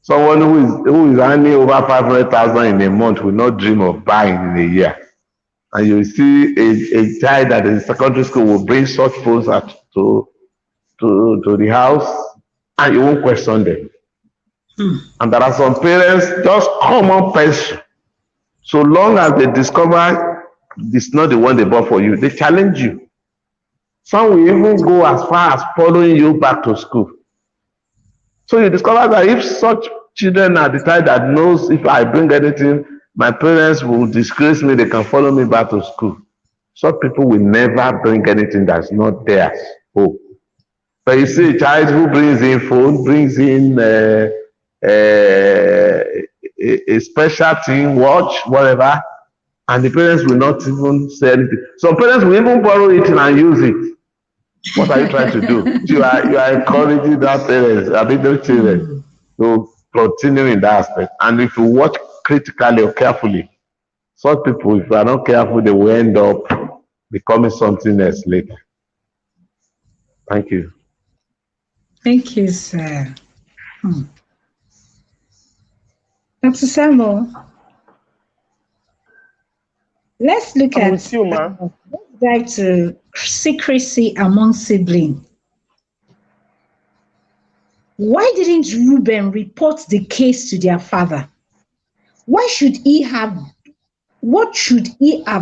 someone who is earning over 500,000 in a month will not dream of buying in a year. And you see a child that is in secondary school will bring such phones to the house, and you won't question them. And there are some parents, just common person, so long as they discover it's not the one they bought for you, they challenge you. Some will even go as far as following you back to school. So you discover that if such children are the type that knows if I bring anything, my parents will disgrace me, they can follow me back to school. Such people will never bring anything that's not theirs home. But you see a child who brings in phone, brings in a special thing, watch, whatever, and the parents will not even say anything. Some parents will even borrow it and use it. What are you trying to do? You are encouraging that parents, those children, to continue in that aspect. And if you watch critically or carefully, such people, if you are not careful, they will end up becoming something else later. Thank you. Thank you, sir. Dr. Samuel, let's look I'm at with you, ma. let's dive to secrecy among siblings. Why didn't Reuben report the case to their father? What should he have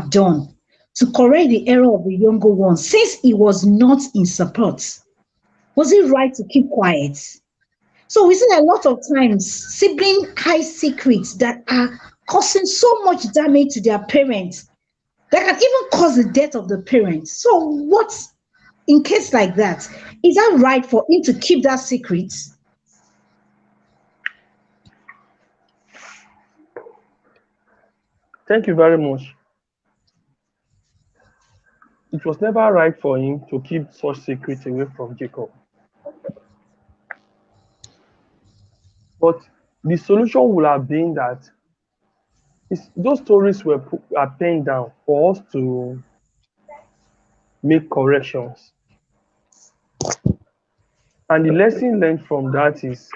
done to correct the error of the younger one since he was not in support? Was it right to keep quiet? So we see a lot of times sibling hide secrets that are causing so much damage to their parents that can even cause the death of the parents. So what in case like that? Is that right for him to keep that secret? Thank you very much. It was never right for him to keep such secrets away from Jacob. But the solution would have been that those stories are penned down for us to make corrections. And the lesson learned from that is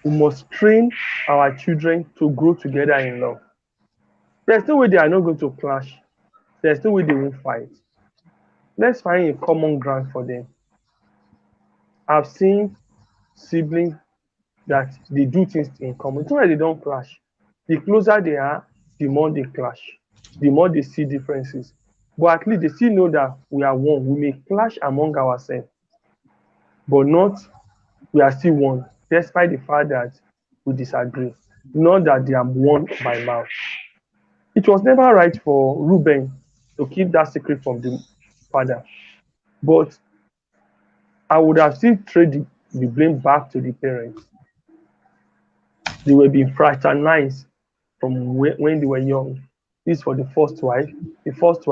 we must train our children to grow together in love. There's no way they are not going to clash. There's no way they won't fight. Let's find a common ground for them. I've seen siblings that they do things in common. It's not that they don't clash. The closer they are, the more they clash, the more they see differences. But at least they still know that we are one. We may clash among ourselves, but not we are still one, despite the fact that we disagree. Not that they are one by mouth. It was never right for Reuben to keep that secret from the father. But I would have still traded the blame back to the parents. They were being fraternized from when they were young. This for the first wife, the first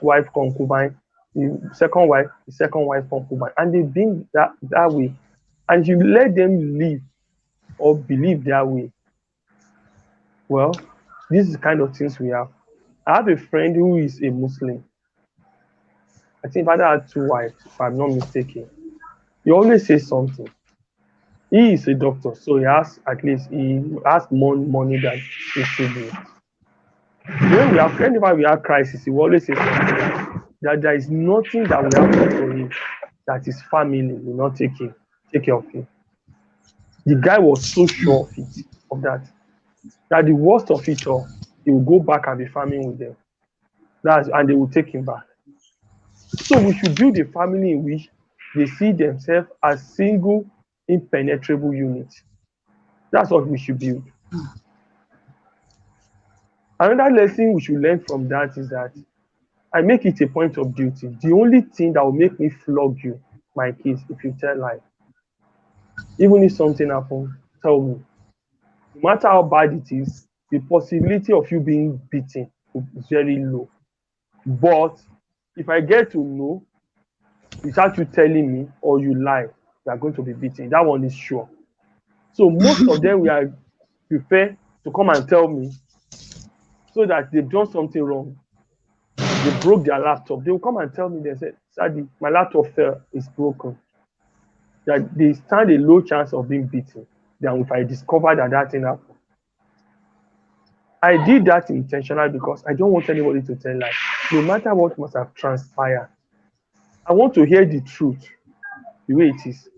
wife concubine, the second wife concubine, and they've been that way. And you let them live or believe that way. Well, this is the kind of things we have. I have a friend who is a Muslim. I think father had two wives, if I'm not mistaken. He always says something. He is a doctor, so he has at least he has more money than his siblings. Whenever we have crisis, he will always say something that there is nothing that will happen to him that his family will not take care of him. The guy was so sure of it, of that, that the worst of it all, he will go back and be farming with them. And they will take him back. So we should build a family in which they see themselves as single, impenetrable units. That's what we should build. Another lesson we should learn from that is that I make it a point of duty. The only thing that will make me flog you, my kids, if you tell lies. Even if something happens, tell me. No matter how bad it is, the possibility of you being beaten is very low. But if I get to know, without you telling me or you lie, you are going to be beaten. That one is sure. So most of them will prefer to come and tell me so that they've done something wrong. They broke their laptop. They will come and tell me, they say, Sadie, my laptop fell, it's broken. That they stand a low chance of being beaten than if I discover that thing happened. I did that intentionally because I don't want anybody to tell lies. No matter what must have transpired, I want to hear the truth the way it is.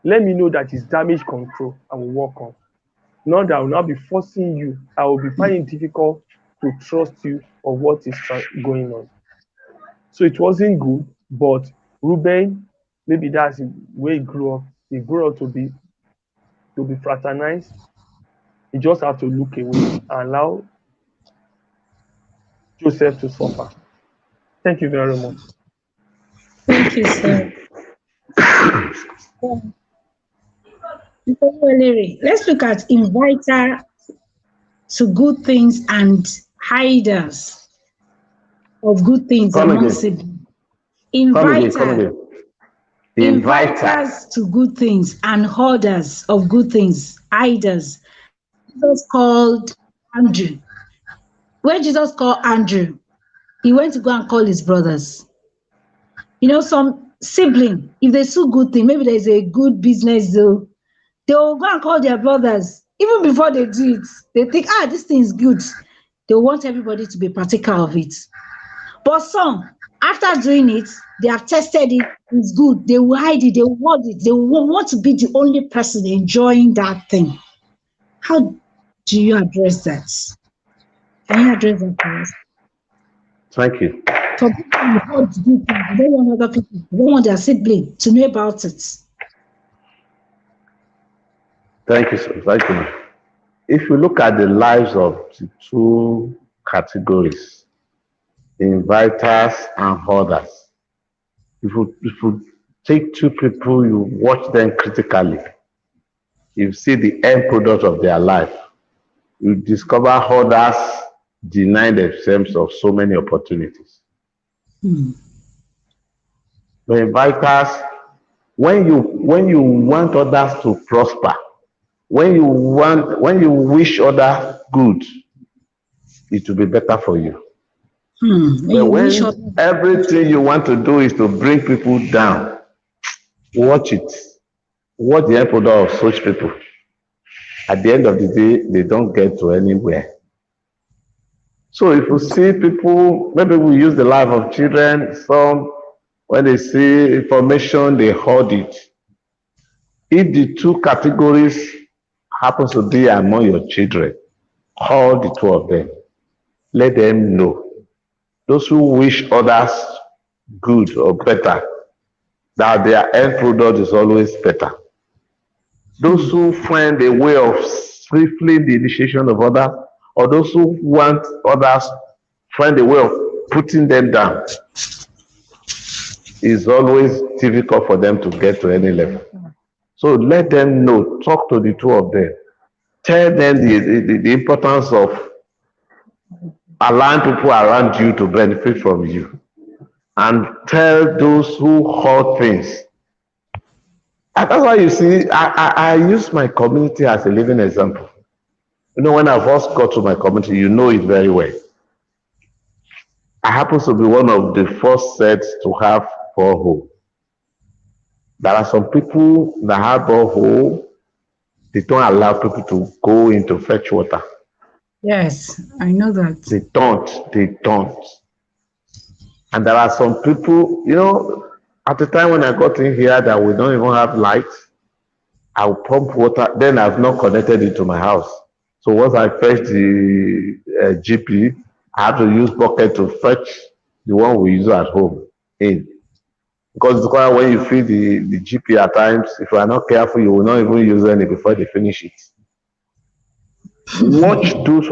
Let me know that it's damage control I will work on. Not that I will not be forcing you. I will be finding it difficult to trust you or what is going on. So it wasn't good, but Ruben, maybe that's the way he grew up. He grew up to be fraternized. He just have to look away and allow Joseph to suffer. Thank you very much. Thank you, sir. Let's look at inviter to good things and hiders of good things among siblings. Inviters to good things and hoarders of good things, hiders. Jesus called Andrew. When Jesus called Andrew, he went to go and call his brothers. You know, some sibling, if they do good thing, maybe there's a good business deal, they will go and call their brothers. Even before they do it, they think, this thing is good. They want everybody to be partaker of it. But some, after doing it, they have tested it, it's good. They will hide it, they will hoard it. They will want to be the only person enjoying that thing. How do you address that? Can you address that, please? Thank you. For people who hold good things, they don't want other people, they don't want their sibling to know about it. Thank you, sir. Thank you. If you look at the lives of the two categories, inviters and hoarders, if you take two people, you watch them critically, you see the end product of their life, you discover hoarders deny themselves of so many opportunities. The inviters, when you want others to prosper, when you wish others good, it will be better for you. But when everything you want to do is to bring people down, watch it. Watch the end product of such people. At the end of the day, they don't get to anywhere. So if you see people, maybe we use the life of children, some, when they see information, they hoard it. If the two categories happens to be among your children, call the two of them. Let them know. Those who wish others good or better, that their end product is always better. Those who find a way of stifling the initiation of others, or those who want others find a way of putting them down, is always difficult for them to get to any level. So let them know, talk to the two of them, tell them the importance of allowing people around you to benefit from you, and tell those who hoard things. And that's why you see, I use my community as a living example. You know, when I first got to my community, you know it very well. I happen to be one of the first sets to have borehole. There are some people that have borehole, they don't allow people to go into fetch water. Yes, I know that. They don't. And there are some people, at the time when I got in here that we don't even have lights, I'll pump water, then I've not connected it to my house. So once I fetch the GP, I have to use bucket to fetch the one we use at home in. Because it's quite when you feed the GP at times, if you are not careful, you will not even use any before they finish it. Watch those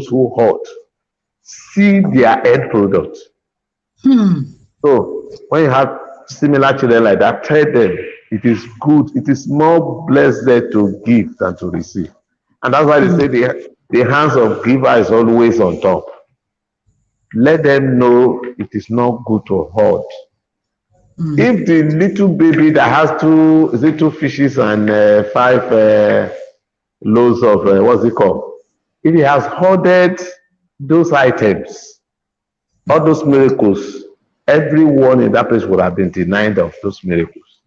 who hurt, see their end product. So when you have similar children like that, tell them it is good, it is more blessed to give than to receive. And that's why they say the hands of giver is always on top. Let them know it is not good to hoard. If the little baby that has two fishes and five loaves of what's it called? If he has hoarded those items, all those miracles, everyone in that place would have been denied of those miracles.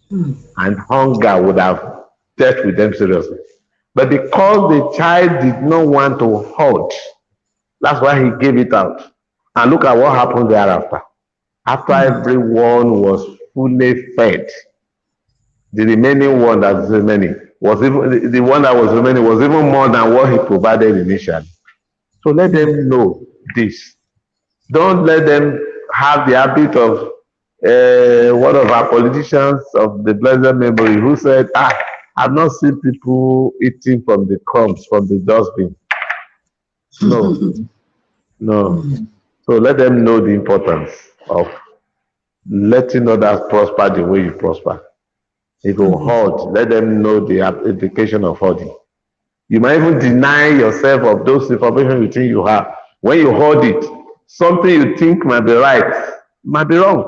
And hunger would have dealt with them seriously. But because the child did not want to hoard, that's why he gave it out. And look at what happened thereafter. After everyone was fully fed, the remaining one that's remaining was even the one that was remaining was even more than what he provided initially. So let them know this. Don't let them have the habit of one of our politicians of the blessed memory who said, I've not seen people eating from the crumbs from the dustbin. No, no. So let them know the importance of letting others prosper the way you prosper. If you hoard, let them know the implication of hoarding. You might even deny yourself of those information you think you have. When you hoard it, something you think might be right might be wrong.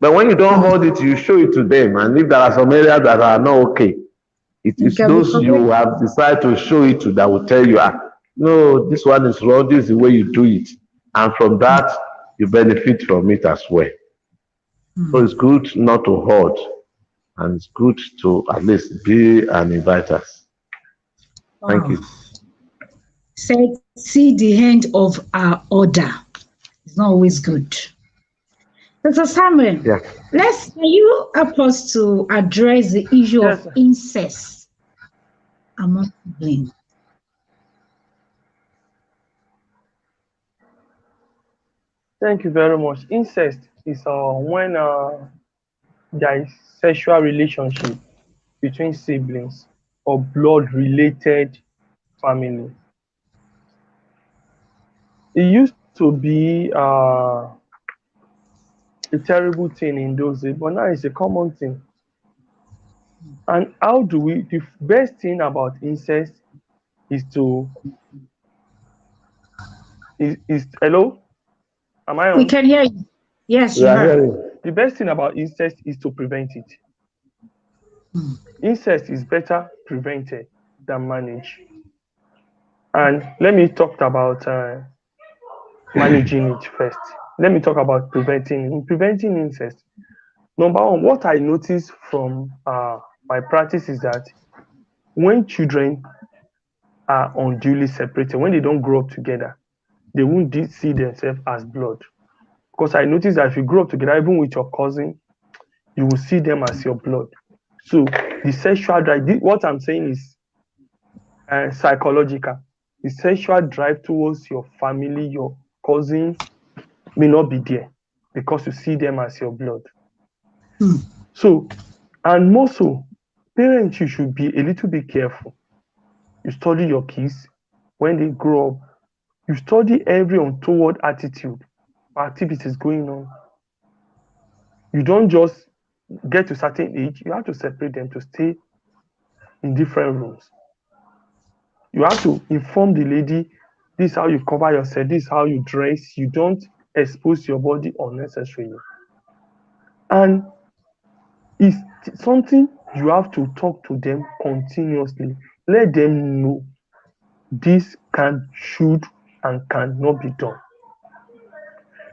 But when you don't hold it, you show it to them. And if there are some areas that are not okay, it You is can be those correct. you have decided to show it to that will tell you, no, this one is wrong, this is the way you do it. And from that, you benefit from it as well. So it's good not to hoard, and it's good to at least be an inviter. Thank Wow. you. Said, see the end of our order. It's not always good. Dr. Samuel, Yeah. can you help us to address the issue Yes, of sir. incest among siblings? Thank you very much. Incest is when there is sexual relationship between siblings or blood-related family. It used to be a terrible thing in those days, but now it's a common thing. And how do we? The best thing about incest is to is hello. Am I We on? can hear you. Yes, We you are are. hearing. The best thing about incest is to prevent it. Incest is better prevented than managed. And let me talk about managing it first. Let me talk about preventing incest. Number one, what I noticed from my practice is that when children are unduly separated, when they don't grow up together, they won't see themselves as blood. Because I noticed that if you grow up together, even with your cousin, you will see them as your blood. So the sexual drive, what I'm saying is psychological. The sexual drive towards your family, your cousins, may not be there because you see them as your blood. So, and more so, parents, you should be a little bit careful. You study your kids when they grow up. You study every untoward attitude or activities going on. You don't just get to a certain age, you have to separate them to stay in different rooms. You have to inform the lady, this is how you cover yourself, this is how you dress. You don't expose your body unnecessarily. And it's something you have to talk to them continuously. Let them know this can, should, and cannot be done.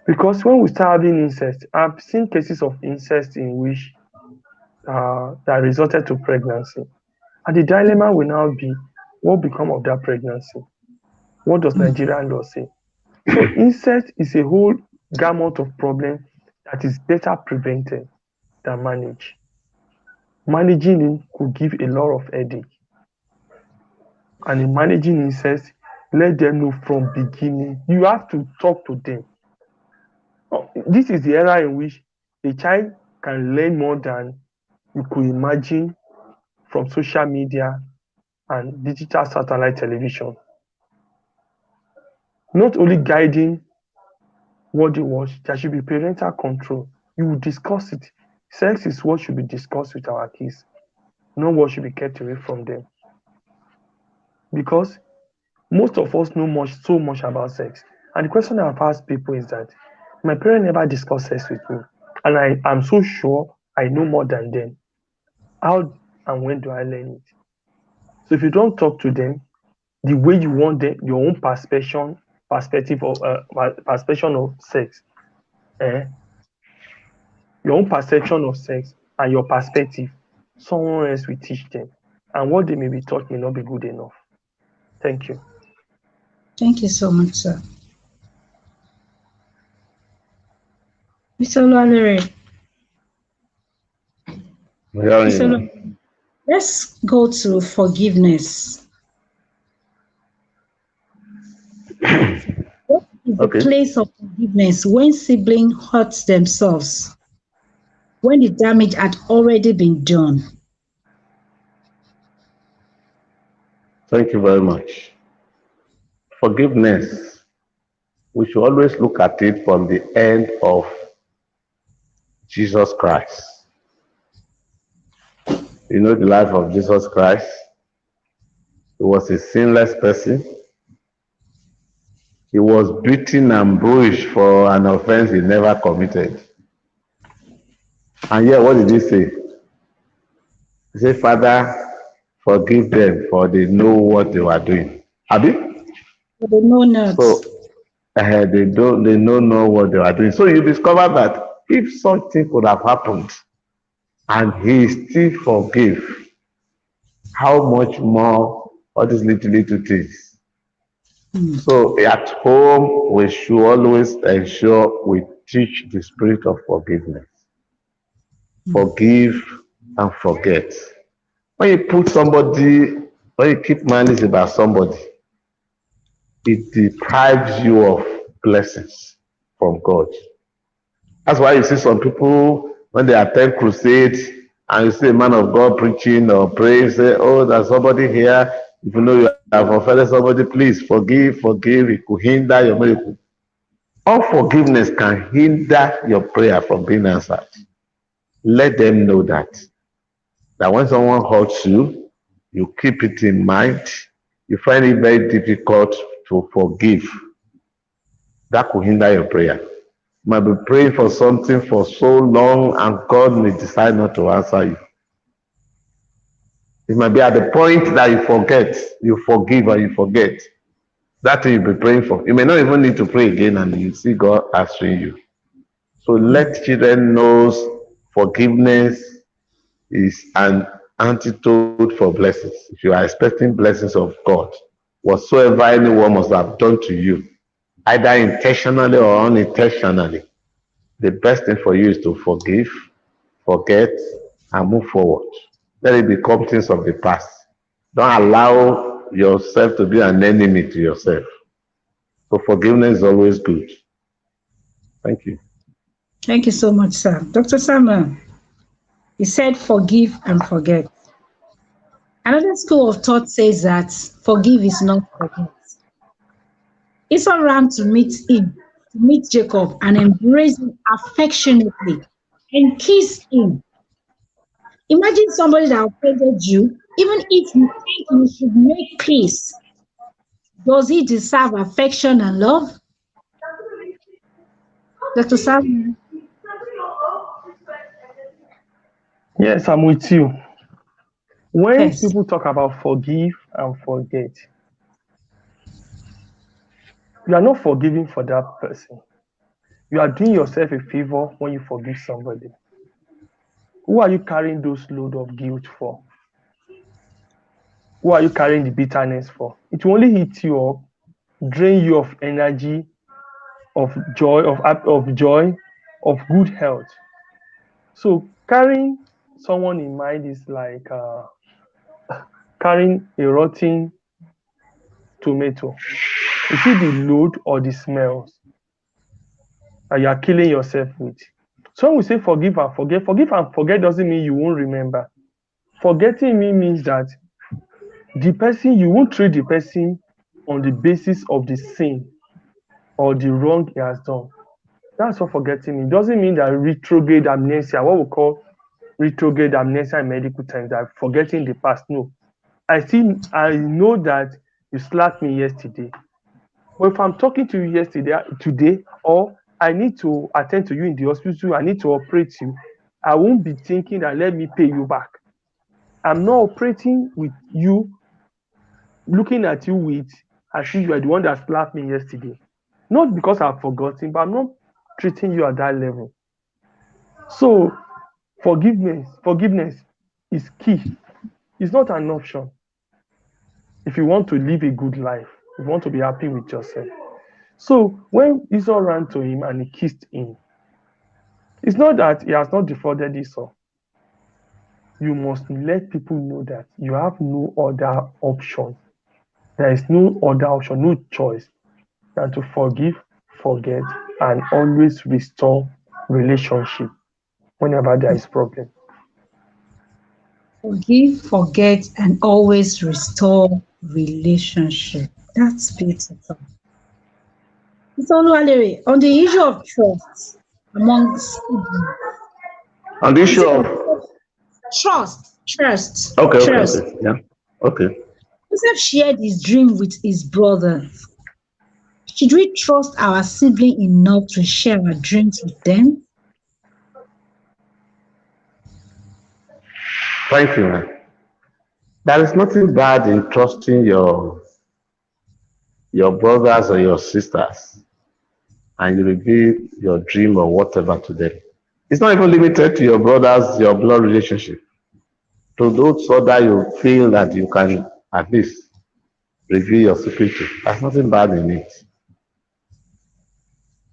Because when we start having incest, I've seen cases of incest in which that resulted to pregnancy. And the dilemma will now be, what become of that pregnancy? What does Nigerian law say? So incest is a whole gamut of problem that is better prevented than managed. Managing it could give a lot of headache. And in managing incest, let them know from beginning. You have to talk to them. This is the era in which a child can learn more than you could imagine from social media and digital satellite television. Not only guiding what they watch, there should be parental control. You will discuss it. Sex is what should be discussed with our kids, not what should be kept away from them. Because most of us know so much about sex. And the question I've asked people is that my parents never discussed sex with me. And I'm so sure I know more than them. How and when do I learn it? So if you don't talk to them the way you want them, your own perspective of sex, eh, your own perception of sex and your perspective, someone else will teach them. And what they may be taught may not be good enough. Thank you. Thank you so much, sir. Mr. Oluwalere, Yeah, Mr. yeah. Oluwalere, let's go to forgiveness. What is the Okay. place of forgiveness when siblings hurt themselves, when the damage had already been done? Thank you very much. Forgiveness. We should always look at it from the end of Jesus Christ. You know the life of Jesus Christ. He was a sinless person. He was beaten and bruised for an offense he never committed. And yet, what did he say? He said, Father, forgive them, for they know what they were doing. Abi? For the know not. So they don't know what they were doing. So you discover that if something could have happened and he still forgave, how much more all these little things. So at home, we should always ensure we teach the spirit of forgiveness. Forgive and forget. When you keep malice about somebody, it deprives you of blessings from God. That's why you see some people, when they attend crusades, and you see a man of God preaching or praying, say, oh, there's somebody here. If you know you have offended somebody, please forgive. It could hinder your miracle. Unforgiveness can hinder your prayer from being answered. Let them know that when someone hurts you, you keep it in mind. You find it very difficult to forgive. That could hinder your prayer. You might be praying for something for so long and God may decide not to answer you. It might be at the point that you forgive and you forget. That thing you'll be praying for. You may not even need to pray again and you see God answering you. So let children know forgiveness is an antidote for blessings. If you are expecting blessings of God, whatsoever anyone must have done to you, either intentionally or unintentionally, the best thing for you is to forgive, forget, and move forward. Let it become things of the past. Don't allow yourself to be an enemy to yourself. So forgiveness is always good. Thank you. Thank you so much, sir. Dr. Samuel, he said forgive and forget. Another school of thought says that forgive is not forget. Esau ran to meet Jacob and embrace him affectionately and kiss him. Imagine somebody that offended you, even if you think you should make peace. Does he deserve affection and love? Dr. Samuel? Yes, I'm with you. When Yes. people talk about forgive and forget, You are not forgiving for that person. You are doing yourself a favor when you forgive somebody. Who are you carrying those load of guilt for? Who are you carrying the bitterness for? It will only hit you up, drain you of energy, of joy, of good health. So carrying someone in mind is like carrying a rotten tomato. You see the load or the smells that you are killing yourself with. So when we say forgive and forget doesn't mean you won't remember. Forgetting means that the person, you won't treat the person on the basis of the sin or the wrong he has done. That's what forgetting means. It doesn't mean that retrograde amnesia, what we call retrograde amnesia in medical terms, that forgetting the past. No. I know that you slapped me yesterday. But if I'm talking to you today, or I need to attend to you in the hospital, I need to operate you, I won't be thinking that let me pay you back. I'm not operating with you, looking at you with as if you are the one that slapped me yesterday. Not because I've forgotten, but I'm not treating you at that level. So forgiveness is key. It's not an option. If you want to live a good life, if you want to be happy with yourself. So when Esau ran to him and he kissed him, it's not that he has not defrauded Esau. You must let people know that you have no other option. There is no other option, no choice than to forgive, forget, and always restore relationship whenever there is problem. Forgive, forget, and always restore relationship. That's beautiful. So, Oluwalere, on the issue of trust among siblings, On the is issue it of trust, trust. okay, yeah, okay. Joseph shared his dream with his brother. Should we trust our sibling enough to share our dreams with them? Thank you, man. There is nothing bad in trusting your brothers or your sisters, and you reveal your dream or whatever to them. It's not even limited to your brothers, your blood relationship. To those other you feel that you can at least reveal your secret to. There's nothing bad in it.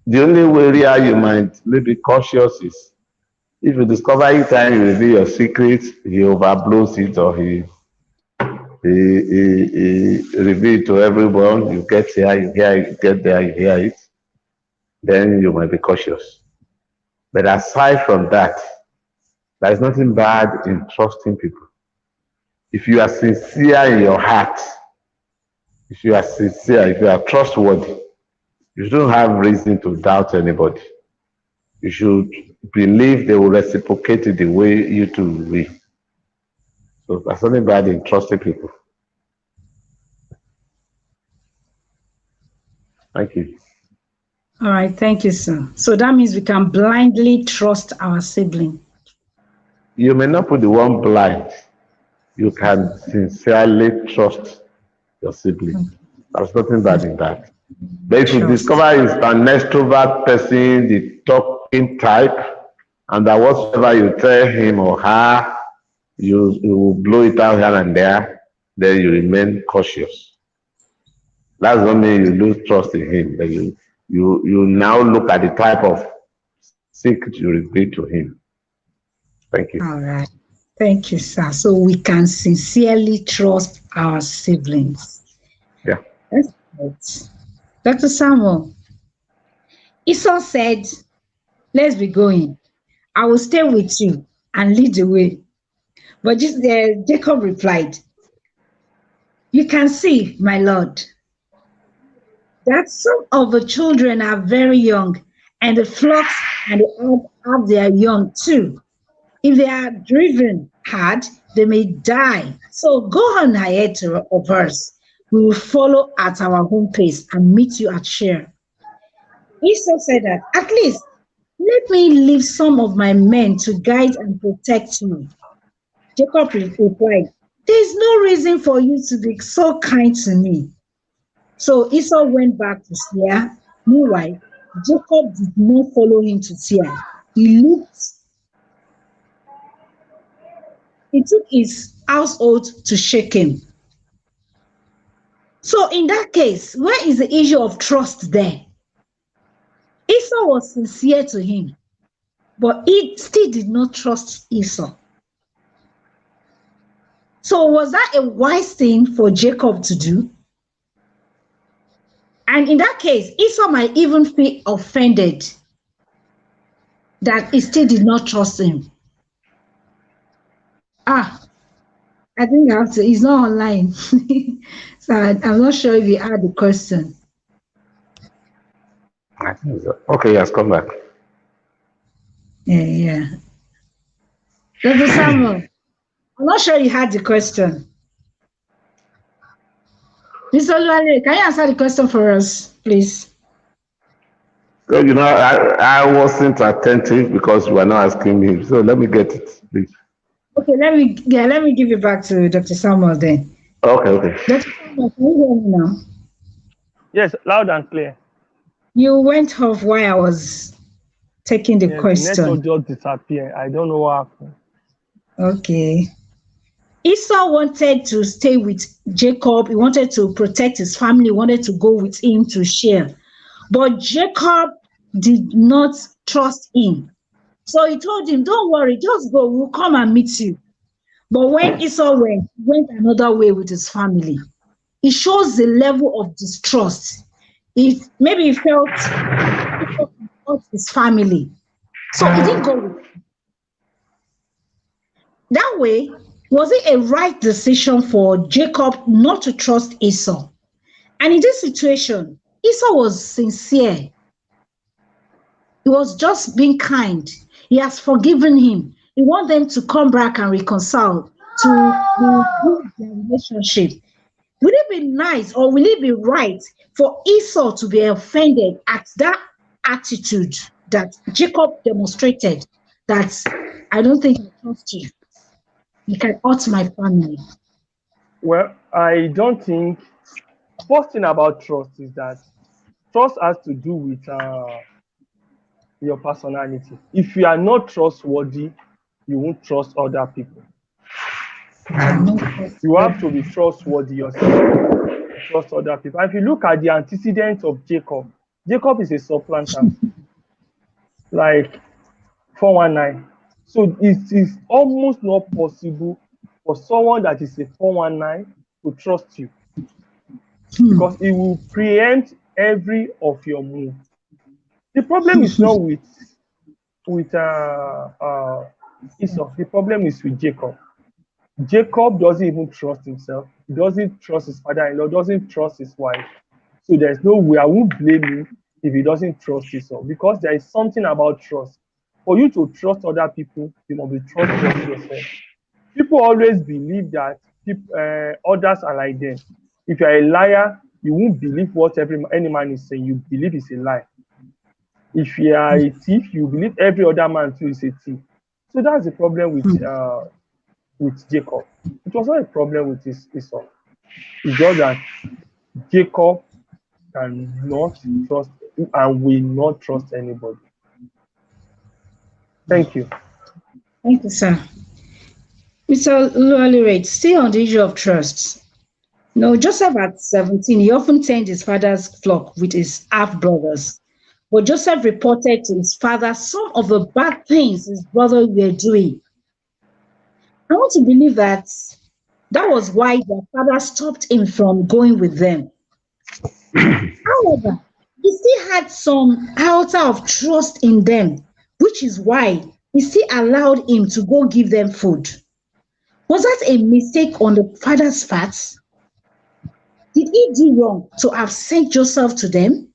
The only area you might maybe cautious is if you discover each time you reveal your secret, he overblows it or he reveal it to everyone. You get here, you hear it, you get there, you hear it. Then you might be cautious. But aside from that, there is nothing bad in trusting people. If you are sincere in your heart, if you are sincere, if you are trustworthy, you don't have reason to doubt anybody. You should believe they will reciprocate it the way you two will. So there's nothing bad in trusting people. Thank you. All right, thank you, sir. So that means we can blindly trust our sibling. You may not put the one blind. You can sincerely trust your sibling. There's nothing bad in that. But if you Trust. discover he's an extrovert person, the talking type, and that whatever you tell him or her, you will blow it out here and there, then you remain cautious. That's not mean you lose trust in him, but you now look at the type of secret you reveal to him. Thank you. All right. Thank you, sir. So we can sincerely trust our siblings. Yeah. That's right. Dr. Samuel, Esau said, let's be going. I will stay with you and lead the way. But Jacob replied, you can see, my lord, that some of the children are very young, and the flocks and the herds have their young too. If they are driven hard, they may die. So go on ahead of us. We will follow at our home pace and meet you at Share. Esau said that, at least let me leave some of my men to guide and protect you. Jacob replied, there is no reason for you to be so kind to me. So Esau went back to Seir. Meanwhile, Jacob did not follow him to Seir. He looked, he took his household to Shechem. So in that case, where is the issue of trust there? Esau was sincere to him, but he still did not trust Esau. So was that a wise thing for Jacob to do? And in that case, Esau might even feel offended that he still did not trust him. I think I have to, he's not online. So I'm not sure if you had the question. I think so. Okay, yes, come back. Yeah. Dr. Samuel, I'm not sure you had the question. Mr. Oluwale, can you answer the question for us, please? So, I wasn't attentive because you were not asking me. So let me get it, please. Okay, let me give it back to Dr. Samuel then. Okay. Dr. Samuel, can you hear me now? Yes, loud and clear. You went off while I was taking the Yes, the question. network just disappeared. I don't know what happened. Okay. Esau wanted to stay with Jacob. He wanted to protect his family. He wanted to go with him to share. But Jacob did not trust him. So he told him, don't worry, just go. We'll come and meet you. But when Esau went another way with his family. It shows the level of distrust. Maybe he felt his family. So he didn't go with him. That way, was it a right decision for Jacob not to trust Esau? And in this situation, Esau was sincere. He was just being kind. He has forgiven him. He wants them to come back and reconcile to rebuild their relationship. Will it be nice or will it be right for Esau to be offended at that attitude that Jacob demonstrated, that I don't think I trust you? You can hurt my family. Well, I don't think. First thing about trust is that trust has to do with your personality. If you are not trustworthy, you won't trust other people. You have to be trustworthy yourself, trust other people. And if you look at the antecedents of Jacob is a supplanter, like 419. So it is almost not possible for someone that is a 419 to trust you, because it will preempt every of your move. The problem is not with Esau. The problem is with Jacob. Jacob doesn't even trust himself. He doesn't trust his father-in-law, doesn't trust his wife. So there's no way. I won't blame him if he doesn't trust Esau, because there is something about trust. For you to trust other people, you must be trustworthy yourself. People always believe that others are like them. If you're a liar, you won't believe what any man is saying. You believe it's a lie. If you are a thief, you believe every other man too is a thief. So that's the problem with Jacob. It was not a problem with Esau. It's just that Jacob cannot trust and will not trust anybody. Thank you. Thank you, sir. Mr. Lualirate, still on the issue of trust. Joseph at 17, he often tended his father's flock with his half-brothers. But Joseph reported to his father some of the bad things his brothers were doing. I want to believe that was why their father stopped him from going with them. However, he still had some iota of trust in them, which is why he still allowed him to go give them food. Was that a mistake on the father's part? Did he do wrong to have sent Joseph to them?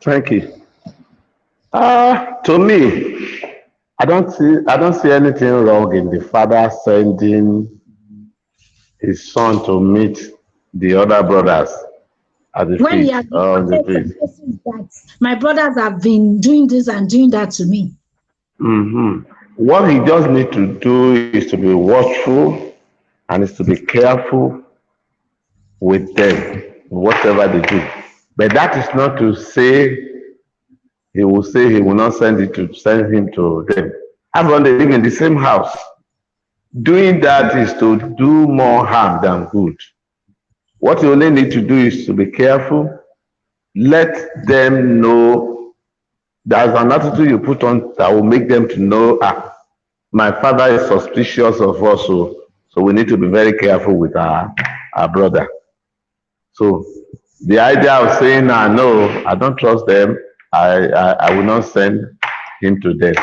Thank you. To me, I don't see anything wrong in the father sending his son to meet the other brothers at the When he feast. has reported that my brothers have been doing this and doing that to me. What he just need to do is to be watchful and is to be careful with them, whatever they do. But that is not to say he will not send him to them. Everyone they live in the same house. Doing that is to do more harm than good. What you only need to do is to be careful. Let them know there's an attitude you put on that will make them to know, my father is suspicious of us, so we need to be very careful with our brother. So the idea of saying, no, I don't trust them, I will not send him to death.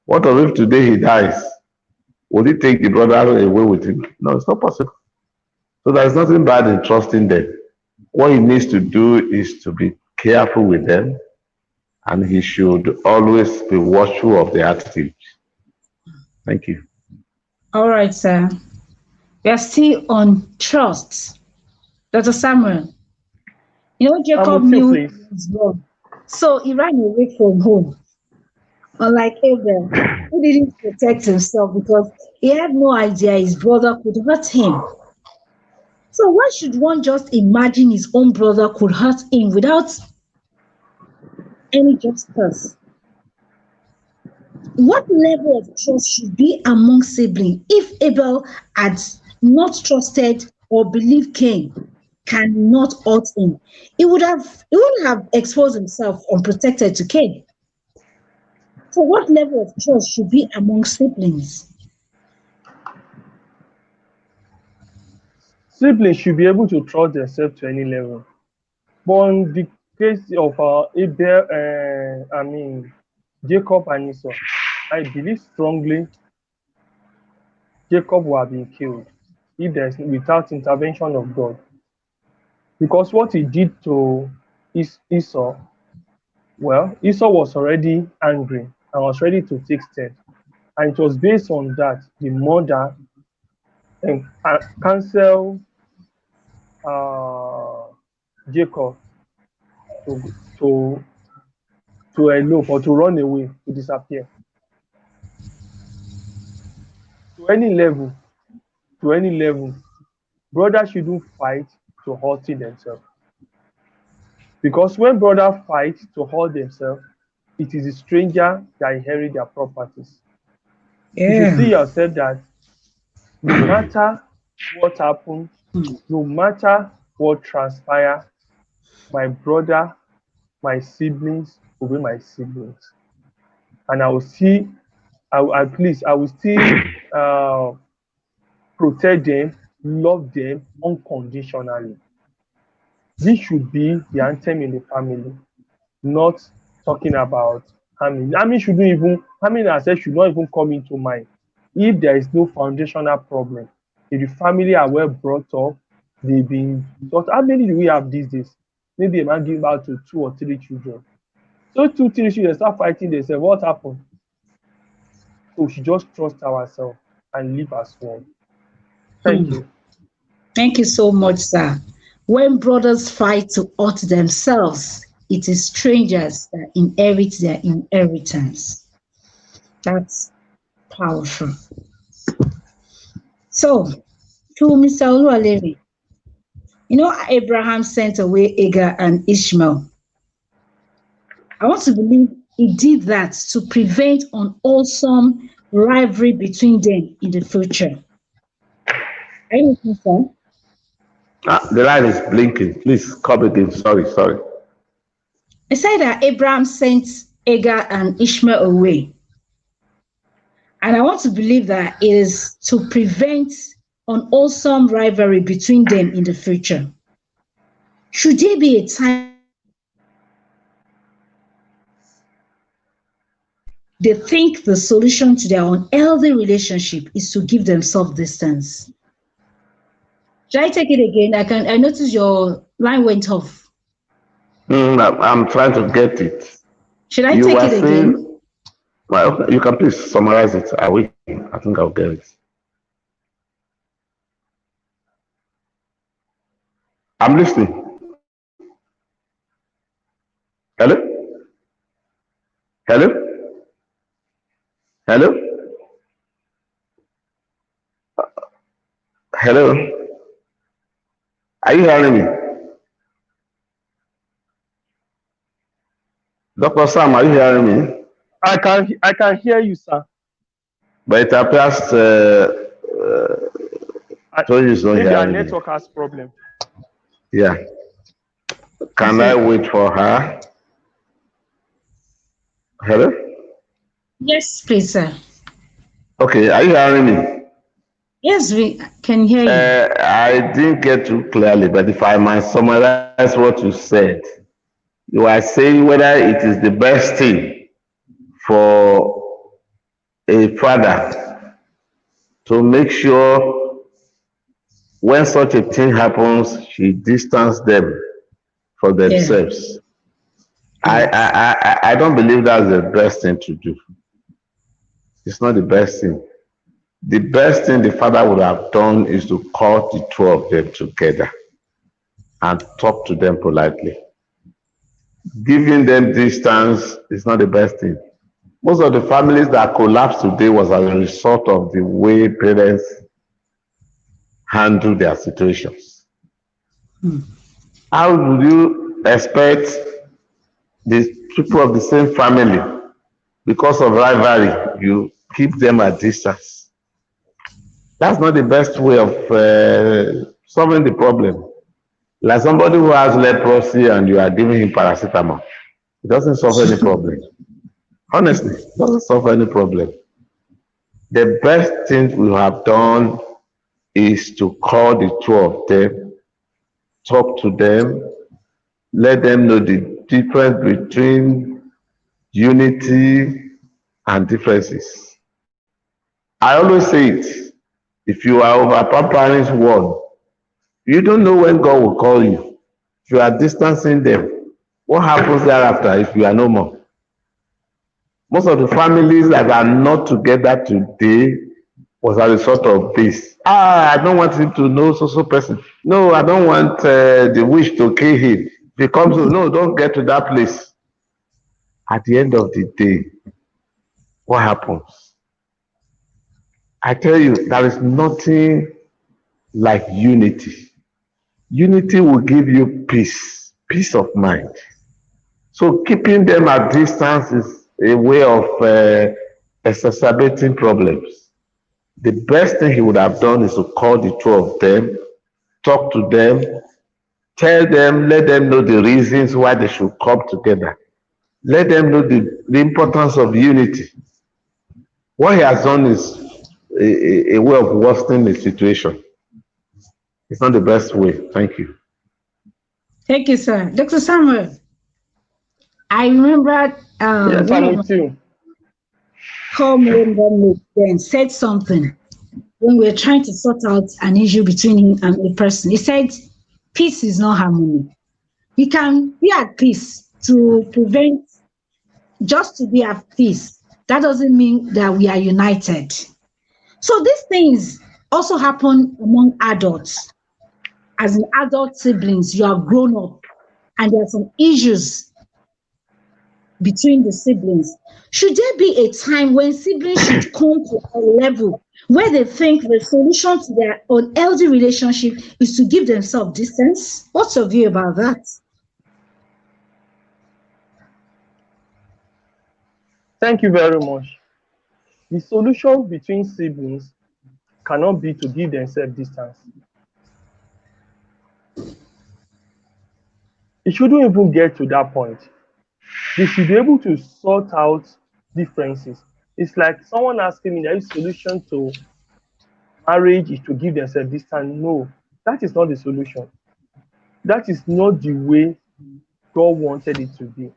What of if today he dies? Will he take the brother away with him? No, it's not possible. So there's nothing bad in trusting them. What he needs to do is to be careful with them, and he should always be watchful of their attitude. Thank you. All right, sir. We are still on trust. Dr. Samuel, I'm Jacob with you, knew he please. was wrong. So he ran away from home, unlike Abel, who didn't protect himself because he had no idea his brother could hurt him. So why should one just imagine his own brother could hurt him without any justice? What level of trust should be among siblings if Abel had not trusted or believed Cain cannot hurt him? He would have exposed himself unprotected to Cain. So what level of trust should be among siblings? Siblings should be able to trust themselves to any level. But in the case of Jacob and Esau, I believe strongly Jacob would have been killed if there's without intervention of God. Because what he did to Esau, well, Esau was already angry and was ready to take steps. And it was based on that the mother counsel Jacob to elope or to run away, to disappear. To any level, brothers shouldn't fight to hurt themselves. Because when brothers fight to hurt themselves, it is a stranger that inherit their properties. You should see Yeah. yourself that no matter what happens, no matter what transpires, my brother, my siblings will be my siblings. And I will see, I will still protect them, love them unconditionally. This should be the anthem in the family, not talking about harming. Harming ourselves should not even come into mind if there is no foundational problem. If the family are well brought up, they've been taught. How many do we have these days? Maybe a man give birth to 2 or 3 children. So 2, 3 children start fighting themselves. What happened? So we should just trust ourselves and live as one. Thank you. Thank you so much, sir. When brothers fight to hurt themselves, it is strangers that inherit their inheritance. That's powerful. So, to Mr. Oluwaleri, Abraham sent away Hagar and Ishmael. I want to believe he did that to prevent unwholesome rivalry between them in the future. Are you listening, sir? The light is blinking. Please come again. Sorry. I said that Abraham sent Hagar and Ishmael away. And I want to believe that it is to prevent unwholesome rivalry between them in the future. Should there be a time they think the solution to their unhealthy relationship is to give themselves distance? Should I take it again? I noticed your line went off. I'm trying to get it. Should I You take were it again? saying, well, okay, you can please summarize it. I think I'll get it. I'm listening. Hello? Hello? Hello? Hello? Are you hearing me? Dr. Sam, are you hearing me? I can hear you, sir. But it appears Toyi is not Maybe our hearing me. network has problem. Yeah. Can I wait for her? Hello? Yes, please, sir. Okay, are you hearing me? Yes, we can hear you. I didn't get too clearly, but if I might summarize what you said, you are saying whether it is the best thing for a father to make sure when such a thing happens, she distance them for Yeah. themselves. Yes. I don't believe that's the best thing to do. It's not the best thing. The best thing the father would have done is to call the two of them together and talk to them politely. Giving them distance is not the best thing. Most of the families that collapsed today was as a result of the way parents handle their situations. How do you expect the people of the same family, because of rivalry, you keep them at distance? That's not the best way of solving the problem. Like somebody who has leprosy and you are giving him paracetamol, it doesn't solve any problem. Honestly, it doesn't solve any problem. The best thing we have done is to call the two of them, talk to them, let them know the difference between unity and differences. I always say it. If you are over pampering one, you don't know when God will call you. If you are distancing them, what happens thereafter if you are no more? Most of the families that are not together today was a result of this. I don't want him to know so person. No, I don't want the wish to kill him. If he comes to, no, don't get to that place. At the end of the day, what happens? I tell you, there is nothing like unity. Unity will give you peace of mind. So keeping them at distance is a way of exacerbating problems. The best thing he would have done is to call the two of them, talk to them, tell them, let them know the reasons why they should come together. Let them know the importance of unity. What he has done is a way of worsening the situation. It's not the best way. Thank you. Thank you, sir. Dr. Samuel, I remember Yes, one I'm of my with you. call member then said something when we were trying to sort out an issue between him and a person. He said, peace is not harmony. We can be at peace to prevent, just to be at peace. That doesn't mean that we are united. So these things also happen among adults. As in adult siblings, you are grown up and there are some issues between the siblings. Should there be a time when siblings should come to a level where they think the solution to their unhealthy relationship is to give themselves distance? What's your view about that? Thank you very much. The solution between siblings cannot be to give themselves distance. It shouldn't even get to that point. They should be able to sort out differences. It's like someone asking me, the solution to marriage is to give themselves distance. No, that is not the solution. That is not the way God wanted it to be.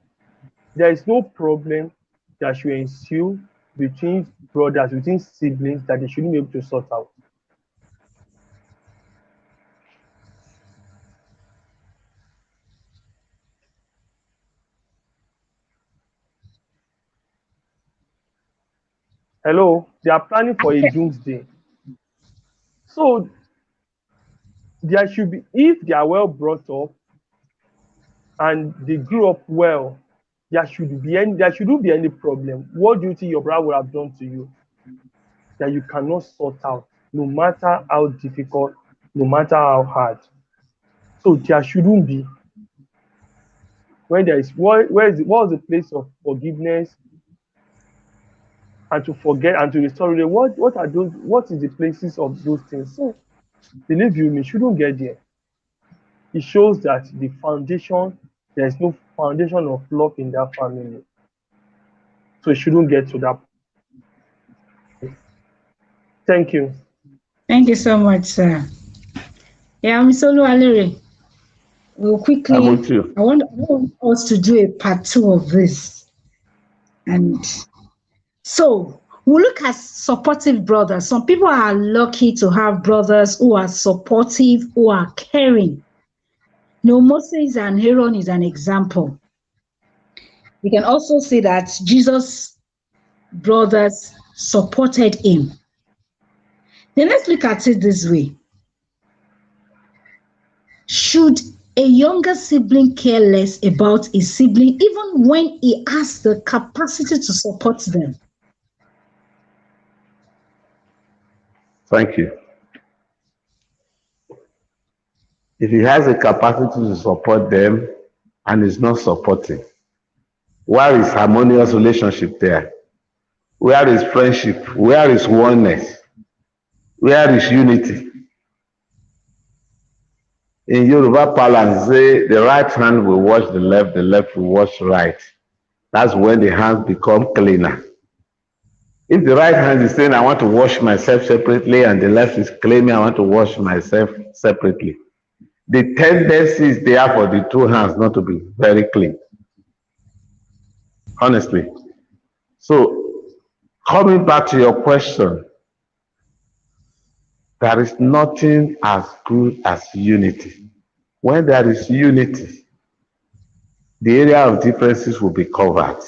There is no problem that should ensue between brothers, between siblings that they shouldn't be able to sort out. Hello, they are planning for a doomsday. So there should be, if they are well brought up and they grew up well, there shouldn't be any problem. What do you think your brother would have done to you that you cannot sort out, no matter how difficult, no matter how hard? So there shouldn't be. When there is what was the place of forgiveness and to forget and to restore? What are those? What is the places of those things? So believe you me, shouldn't get there. It shows that the foundation, there is no foundation of love in that family. So it shouldn't get to that. Thank you. Thank you so much, sir. Yeah, Miss Oluwalere, we'll I'm quickly, with you. I want us to do a part 2 of this. And so we'll look at supportive brothers. Some people are lucky to have brothers who are supportive, who are caring. Moses and Aaron is an example. We can also see that Jesus' brothers supported him. Then let's look at it this way. Should a younger sibling care less about his sibling even when he has the capacity to support them? Thank you. If he has a capacity to support them and is not supporting, where is harmonious relationship there? Where is friendship? Where is oneness? Where is unity? In Yoruba parlance, say the right hand will wash the left will wash right. That's when the hands become cleaner. If the right hand is saying, I want to wash myself separately, and the left is claiming, I want to wash myself separately, the tendency is there for the two hands not to be very clean. Honestly. So, coming back to your question, there is nothing as good as unity. When there is unity, the area of differences will be covered.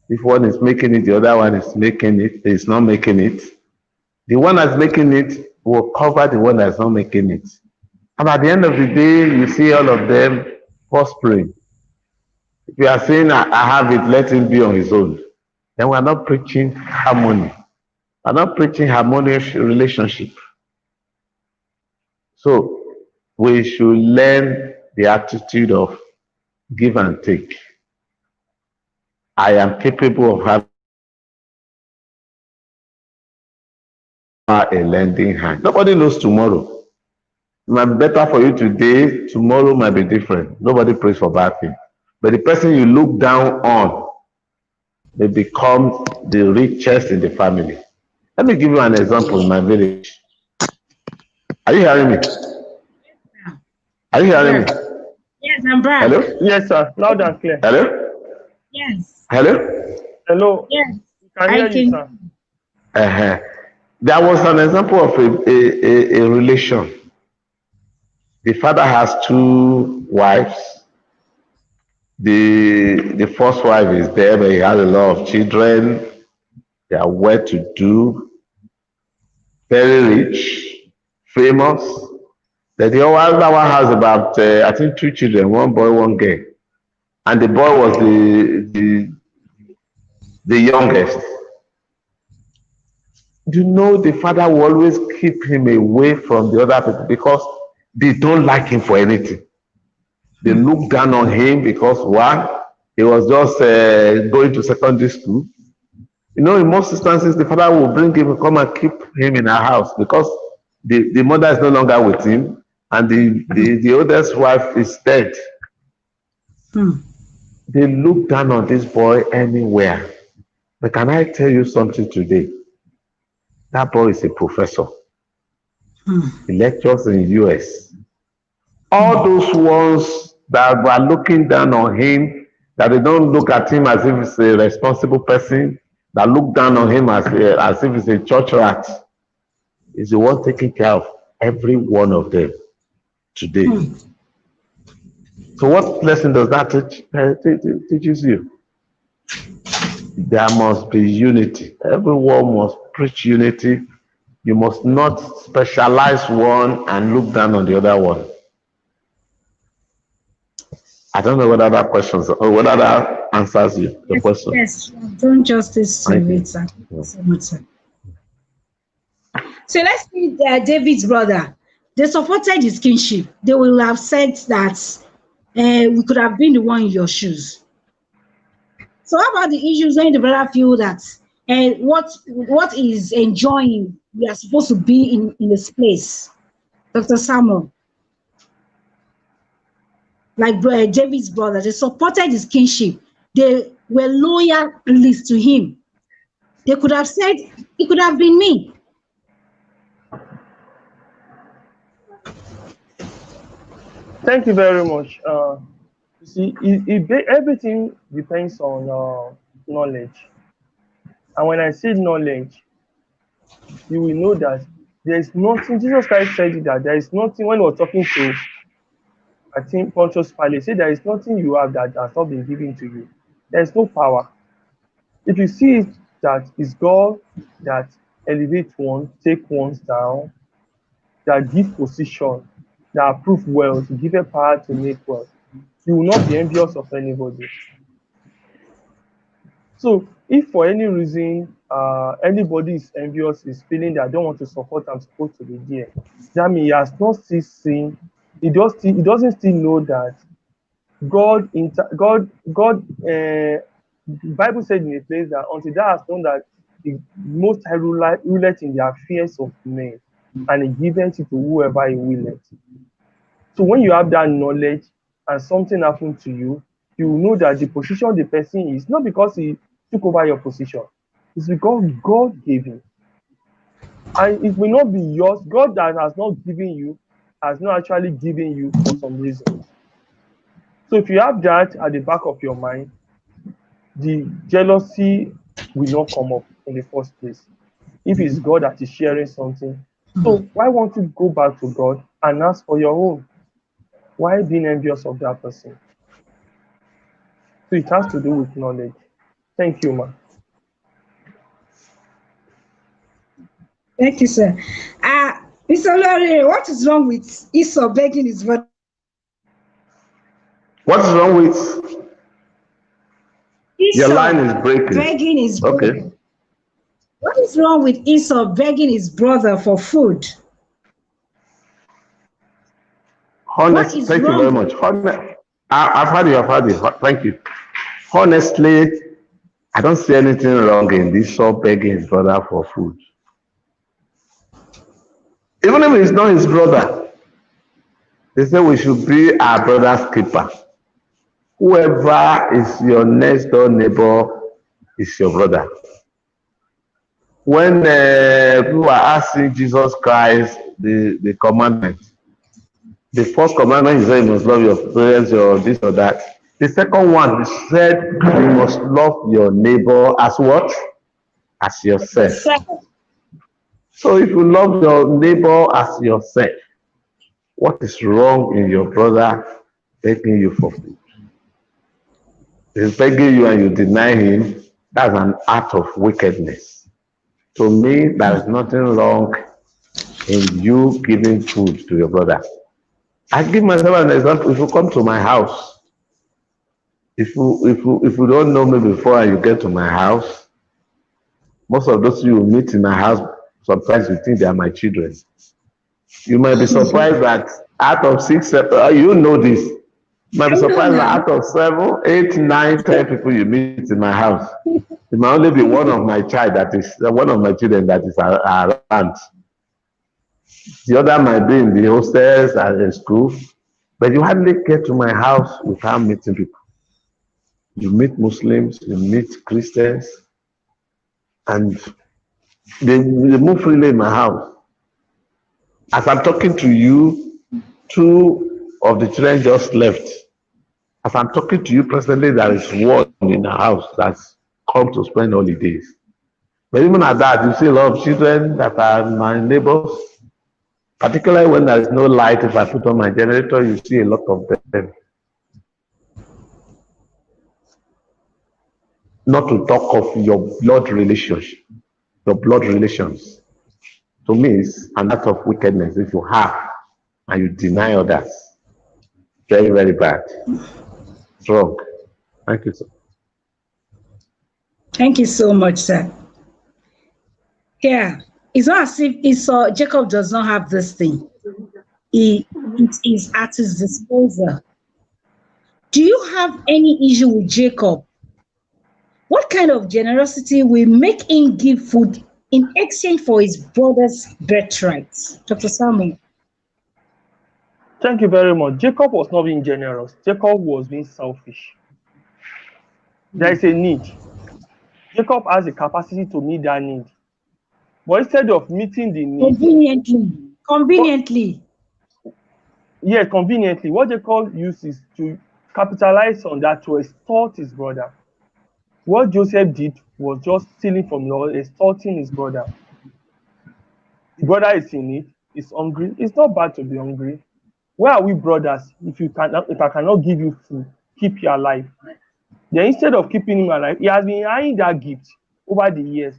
If one is making it, the other one is making it, is not making it. The one that's making it will cover the one that's not making it. And at the end of the day, you see all of them prospering. If you are saying, I have it, let him be on his own, then we are not preaching harmony. We are not preaching harmonious relationship. So we should learn the attitude of give and take. I am capable of having a lending hand. Nobody knows tomorrow. It might be better for you today, tomorrow might be different. Nobody prays for bad things. But the person you look down on may become the richest in the family. Let me give you an example in my village. Are you hearing me? Are you hearing me? Yes, I'm back. Hello? Yes, sir. Loud and clear. Hello? Yes. Hello? Hello. Yes. We can hear you, sir. Uh-huh. There was an example of a relation. The father has two wives. The first wife is there, but he has a lot of children. They are well to do, very rich, famous. Then the other one has about, I think, two children, one boy, one girl. And the boy was the youngest. You know, the father will always keep him away from the other people because they don't like him for anything. They look down on him because one, he was just going to secondary school. You know, in most instances, the father will bring him and come and keep him in our house because the mother is no longer with him and the oldest wife is dead. They look down on this boy anywhere. But can I tell you something today? That boy is a professor. He lectures in the US. All those ones that were looking down on him, that they don't look at him as if he's a responsible person, that look down on him as if he's a church rat, is the one taking care of every one of them today. So what lesson does that teaches you? There must be unity. Everyone must preach unity. You must not specialize one and look down on the other one. I don't know whether that questions or whether that answers you the question. Yes, you have done justice to it, sir. Thank you so much, sir. So let's see David's brother. They supported his kinship. They will have said that we could have been the one in your shoes. So how about the issues when the brother feel that what is enjoying we are supposed to be in this place? Dr. Samuel, like David's brother, they supported his kinship. They were loyal to him. They could have said, it could have been me. Thank you very much. You see, everything depends on knowledge. And when I say knowledge, you will know that there is nothing. Jesus Christ said that there is nothing. When he was talking to, I think, Pontius Pilate, said there is nothing you have that has not been given to you. There is no power. If you see it, that is God that elevates one, take ones down, that give position, that approve wealth, give a power to make wealth, you will not be envious of anybody. So if for any reason anybody is envious, is feeling that I don't want to support, I'm supposed to be there, that means he has not still seen, he doesn't still know that God, the Bible said in a place that until thou hast known that the Most High ruleth in the affairs of men, and he giveth it to whoever he willeth. So when you have that knowledge and something happened to you, you will know that the position the person is, not because he took over your position, it's because God gave him. And it will not be yours. God that has not given you has not actually given you for some reason. So if you have that at the back of your mind, the jealousy will not come up in the first place. If it's God that is sharing something, so why won't you go back to God and ask for your own? Why being envious of that person? So it has to do with knowledge. Thank you, ma. Thank you, sir. Mr. Lori, what is wrong with Esau begging his brother? What is wrong with your line is breaking? Begging his brother. Okay. What is wrong with Esau begging his brother for food? Honest, thank you very much. I've had you. Thank you. Honestly, I don't see anything wrong in Esau begging his brother for food. Even if it's not his brother, they say we should be our brother's keeper. Whoever is your next door neighbor is your brother. When people are asking Jesus Christ the commandment, the first commandment is that you must love your parents or this or that. The second one said you must love your neighbor as what? As yourself. So if you love your neighbor as yourself, what is wrong in your brother begging you for food? If he's begging you and you deny him, that's an act of wickedness. To me, there is nothing wrong in you giving food to your brother. I give myself an example. If you come to my house, if you don't know me before and you get to my house, most of those you meet in my house, sometimes you think they are my children. You might be surprised that out of 6, 7, you know this. You might be surprised that out of 7, 8, 9, 10 people you meet in my house, it might only be one of my children that is around. The other might be in the hostels and in school, but you hardly get to my house without meeting people. You meet Muslims, you meet Christians, and they move freely in my house. As I'm talking to you, 2 of the children just left. As I'm talking to you presently, there is one in the house that's come to spend holidays. But even at that, you see a lot of children that are my neighbors. Particularly when there is no light, if I put on my generator, you see a lot of them. Not to talk of your blood relationship, your blood relations. To me, it's an act of wickedness if you have and you deny others. Very, very bad. It's wrong. Thank you, sir. Thank you so much, sir. Yeah, it's not as if Jacob does not have this thing. it is at his disposal. Do you have any issue with Jacob? What kind of generosity will make him give food in exchange for his brother's birthright? Dr. Samuel. Thank you very much. Jacob was not being generous. Jacob was being selfish. There is a need. Jacob has the capacity to meet that need. But instead of meeting the need, Conveniently. conveniently, what Jacob uses to capitalize on that to extort his brother. What Joseph did was just stealing from Lord, extorting his brother. The brother is in need, is hungry. It's not bad to be hungry. Where are we brothers? If I cannot give you food, keep you alive. Then instead of keeping him alive, he has been eyeing that gift over the years.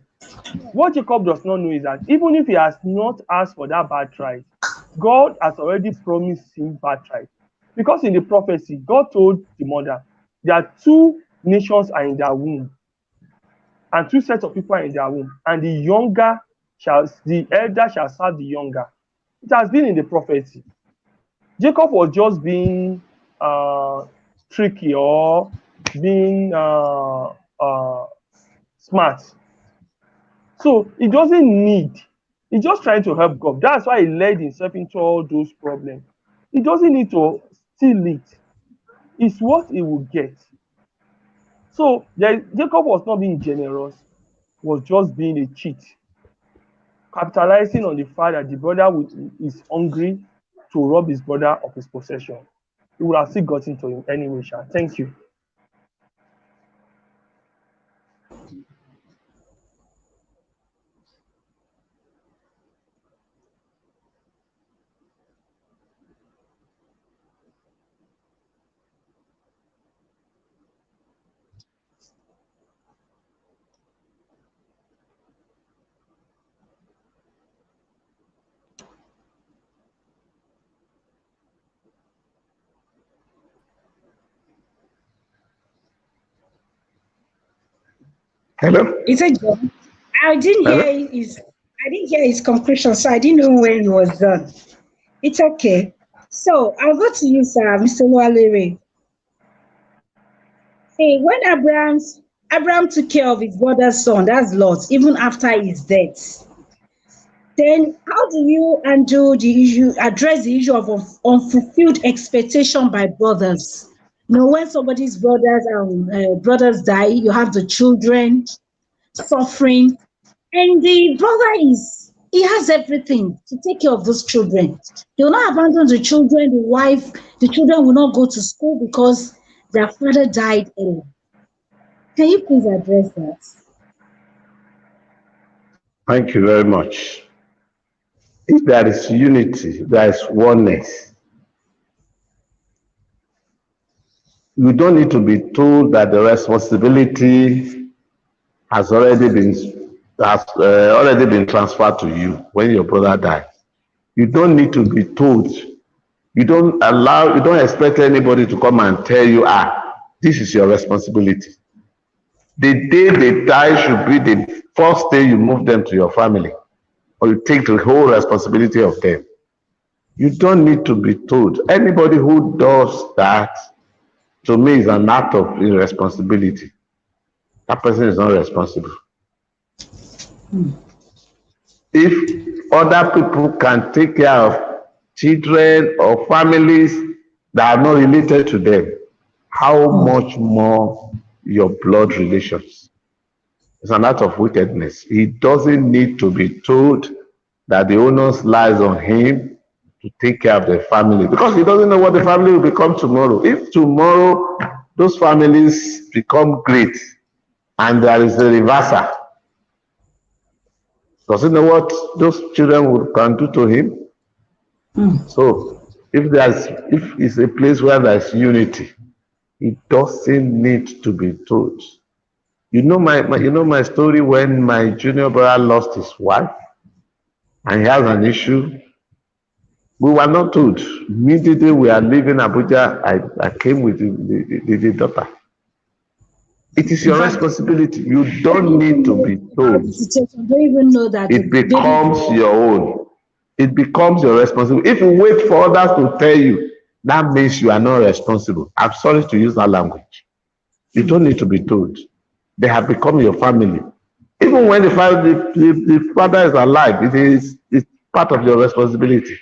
What Jacob does not know is that even if he has not asked for that birthright, God has already promised him birthright. Because in the prophecy, God told the mother that 2 nations are in their womb, and 2 sets of people are in their womb, and the elder shall serve the younger. It has been in the prophecy. Jacob was just being tricky or being smart. So he doesn't need, he's just trying to help God. That's why he led himself into all those problems. He doesn't need to steal it. It's what he will get. So Jacob was not being generous, was just being a cheat, capitalizing on the fact that the brother is hungry to rob his brother of his possession. He would have still gotten to him anyway, Sha. Thank you. Hello? Is it John? I didn't Hello? hear his I didn't hear his conclusion, so I didn't know when he was done. It's okay. So I'll go to you, sir, Mr. Lualere. Hey, when Abraham took care of his brother's son, that's Lot, even after his death. Then how do you address the issue of unfulfilled expectation by brothers? When somebody's brothers die, you have the children suffering, and the brother he has everything to take care of those children. They will not abandon the children, the wife, the children will not go to school because their father died early. Can you please address that? Thank you very much. If there is unity, there is oneness. You don't need to be told that the responsibility has already been transferred to you when your brother dies. You don't need to be told. You don't expect anybody to come and tell you, this is your responsibility. The day they die should be the first day you move them to your family, or you take the whole responsibility of them. You don't need to be told. Anybody who does that, to me, is an act of irresponsibility. That person is not responsible. If other people can take care of children or families that are not related to them, how much more your blood relations? It's an act of wickedness. He doesn't need to be told that the onus lies on him to take care of the family, because he doesn't know what the family will become tomorrow. If tomorrow those families become great and there is a reversal, does he know what those children can do to him? So if it's a place where there's unity, it doesn't need to be told. You know my story when my junior brother lost his wife and he has an issue. We were not told. Immediately we are leaving Abuja, I came with the daughter. It is your responsibility. You don't need to be told. Don't even know that it becomes your own. It becomes your responsibility. If you wait for others to tell you, that means you are not responsible. I'm sorry to use that language. You don't need to be told. They have become your family. Even when the father is alive, it's part of your responsibility.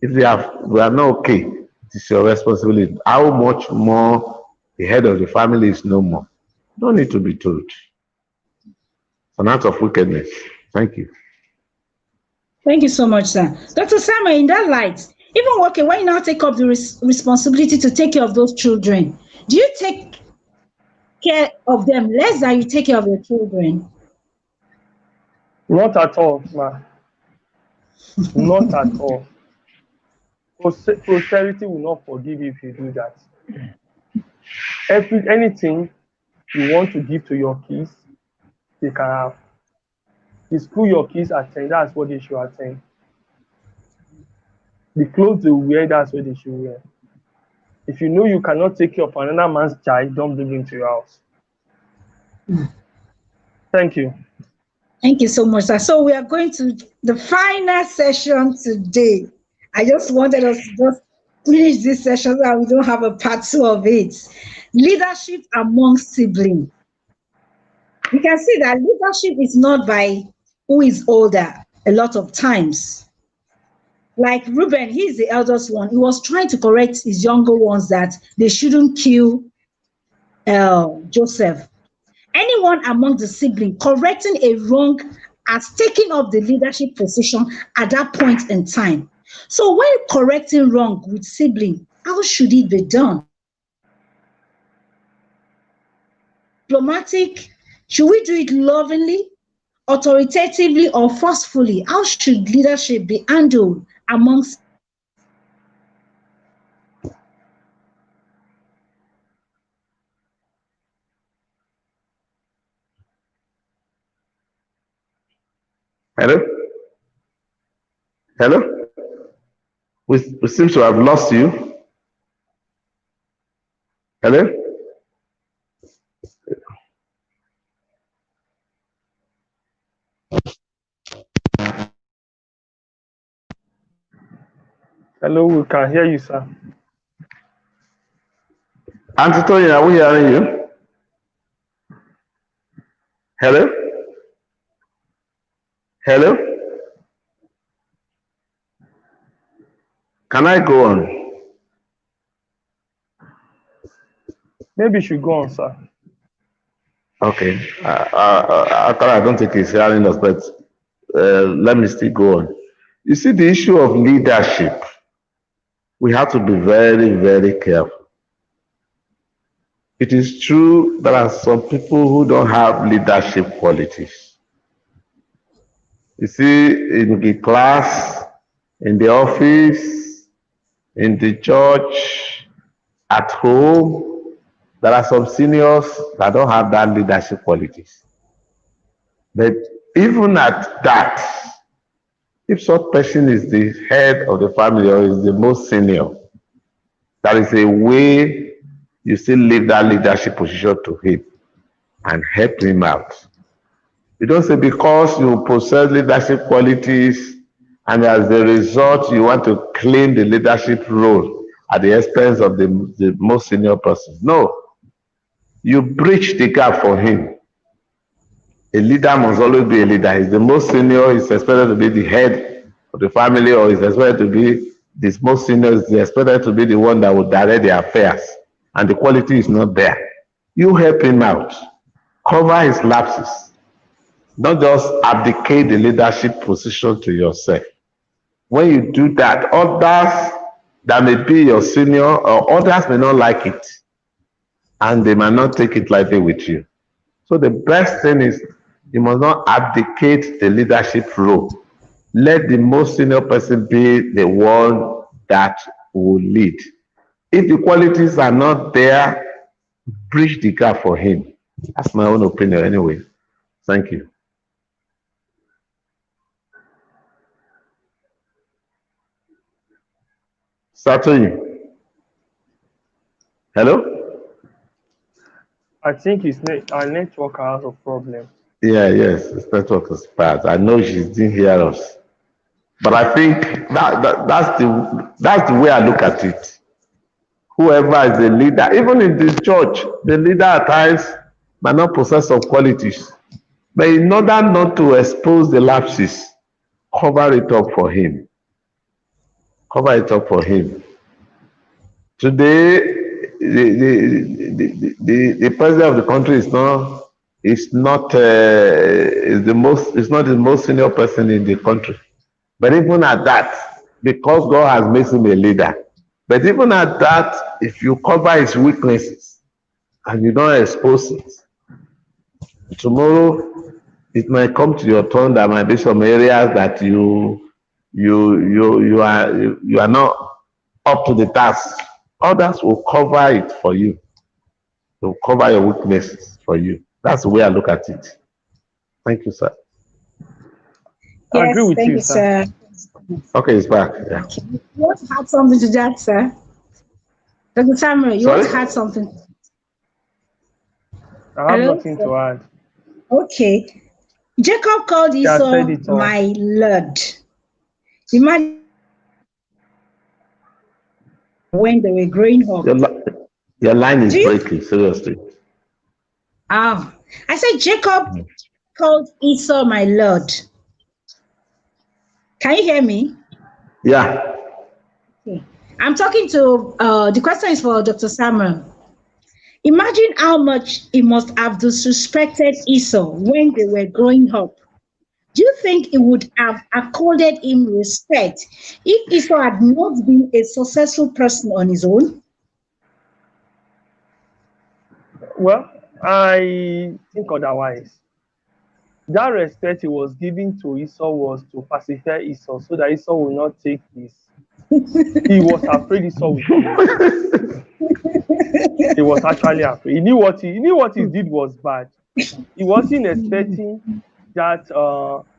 If we are not okay, it is your responsibility. How much more the head of the family is no more. Don't need to be told. It's an act of wickedness. Thank you. Thank you so much, sir. Dr. Samuel, in that light, even working, when you now take up the responsibility to take care of those children, do you take care of them less than you take care of your children? Not at all, ma. Not at all. Posterity will not forgive you if you do that. Anything you want to give to your kids, they can have. The school your kids attend, that's what they should attend. The clothes they wear, that's what they should wear. If you know you cannot take care of another man's child, don't bring him to your house. Thank you. Thank you so much, sir. So we are going to the final session today. I just wanted us to just finish this session so that we don't have a part 2 of it. Leadership among siblings. You can see that leadership is not by who is older a lot of times. Like Reuben, he's the eldest one. He was trying to correct his younger ones that they shouldn't kill Joseph. Anyone among the siblings correcting a wrong has taken up the leadership position at that point in time. So when correcting wrong with sibling, how should it be done? Diplomatic? Should we do it lovingly, authoritatively, or forcefully? How should leadership be handled amongst? Hello? Hello? We seem to have lost you. Hello? Hello, we can hear you, sir. Auntie Tony, are we hearing you? Hello? Hello? Can I go on? Maybe you should go on, sir. Okay. I don't think he's hearing us, but let me still go on. You see, the issue of leadership, we have to be very, very careful. It is true there are some people who don't have leadership qualities. You see, in the class, in the office, in the church, at home, there are some seniors that don't have that leadership qualities. But even at that, if such person is the head of the family or is the most senior, there is a way you still leave that leadership position to him and help him out. You don't say because you possess leadership qualities and as a result you want to claim the leadership role at the expense of the most senior person. No, you bridge the gap for him. A leader must always be a leader. He's the most senior, he's expected to be the head of the family, or he's expected to be this most senior, is expected to be the one that will direct the affairs, and the quality is not there. You help him out, cover his lapses, not just abdicate the leadership position to yourself. When you do that, others that may be your senior or others may not like it, and they might not take it lightly with you. So the best thing is you must not abdicate the leadership role. Let the most senior person be the one that will lead. If the qualities are not there, bridge the gap for him. That's my own opinion anyway. Thank you. Satoyi. Hello? I think our network has a problem. Yes, his network is bad. I know she didn't hear us. But I think that's the way I look at it. Whoever is the leader, even in the church, the leader at times might not possess some qualities. But in order not to expose the lapses, cover it up for him. Cover it up for him. Today, the president of the country is not the most senior person in the country. But even at that, because God has made him a leader, but even at that, if you cover his weaknesses and you don't expose it, tomorrow it might come to your turn. There might be some areas that you are not up to the task. Others will cover it for you. They'll cover your weaknesses for you. That's the way I look at it. Thank you, sir. I agree Yes, with thank you, you, sir. sir. Okay, it's back. Yeah. Okay. You want to add something to that, sir? Dr. Samuel, you want Sorry? to add something? I have Hello? nothing to add. Okay. Jacob called He has said Esau it all. my Lord. Imagine when they were growing up. Your line is Do you? breaking, seriously. Ah, I said Jacob called Esau my Lord. Can you hear me? Yeah. Okay. I'm talking to, the question is for Dr. Samuel. Imagine how much he must have disrespected Esau when they were growing up. Do you think he would have accorded him respect if Esau had not been a successful person on his own? Well, I think otherwise. That respect he was giving to Esau was to pacify Esau so that Esau will not take this. He was afraid Esau would do. He was actually afraid. He knew what he did was bad. He wasn't expecting that.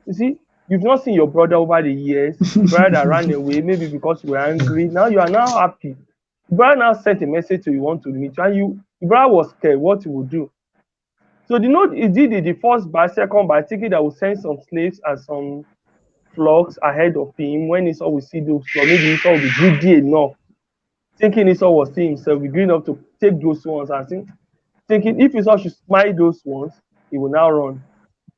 You see, you've not seen your brother over the years. Brother that ran away, maybe because you were angry. Now you are now happy. Brother now sent a message to you want to meet you, and brother was scared what he would do. So the note he did the first by second by thinking that would send some slaves and some flocks ahead of him. When Esau will see those flocks, maybe Esau will be greedy enough, thinking Esau was seeing himself, be greedy enough to take those ones and thinking if Esau should smite those ones, he will now run.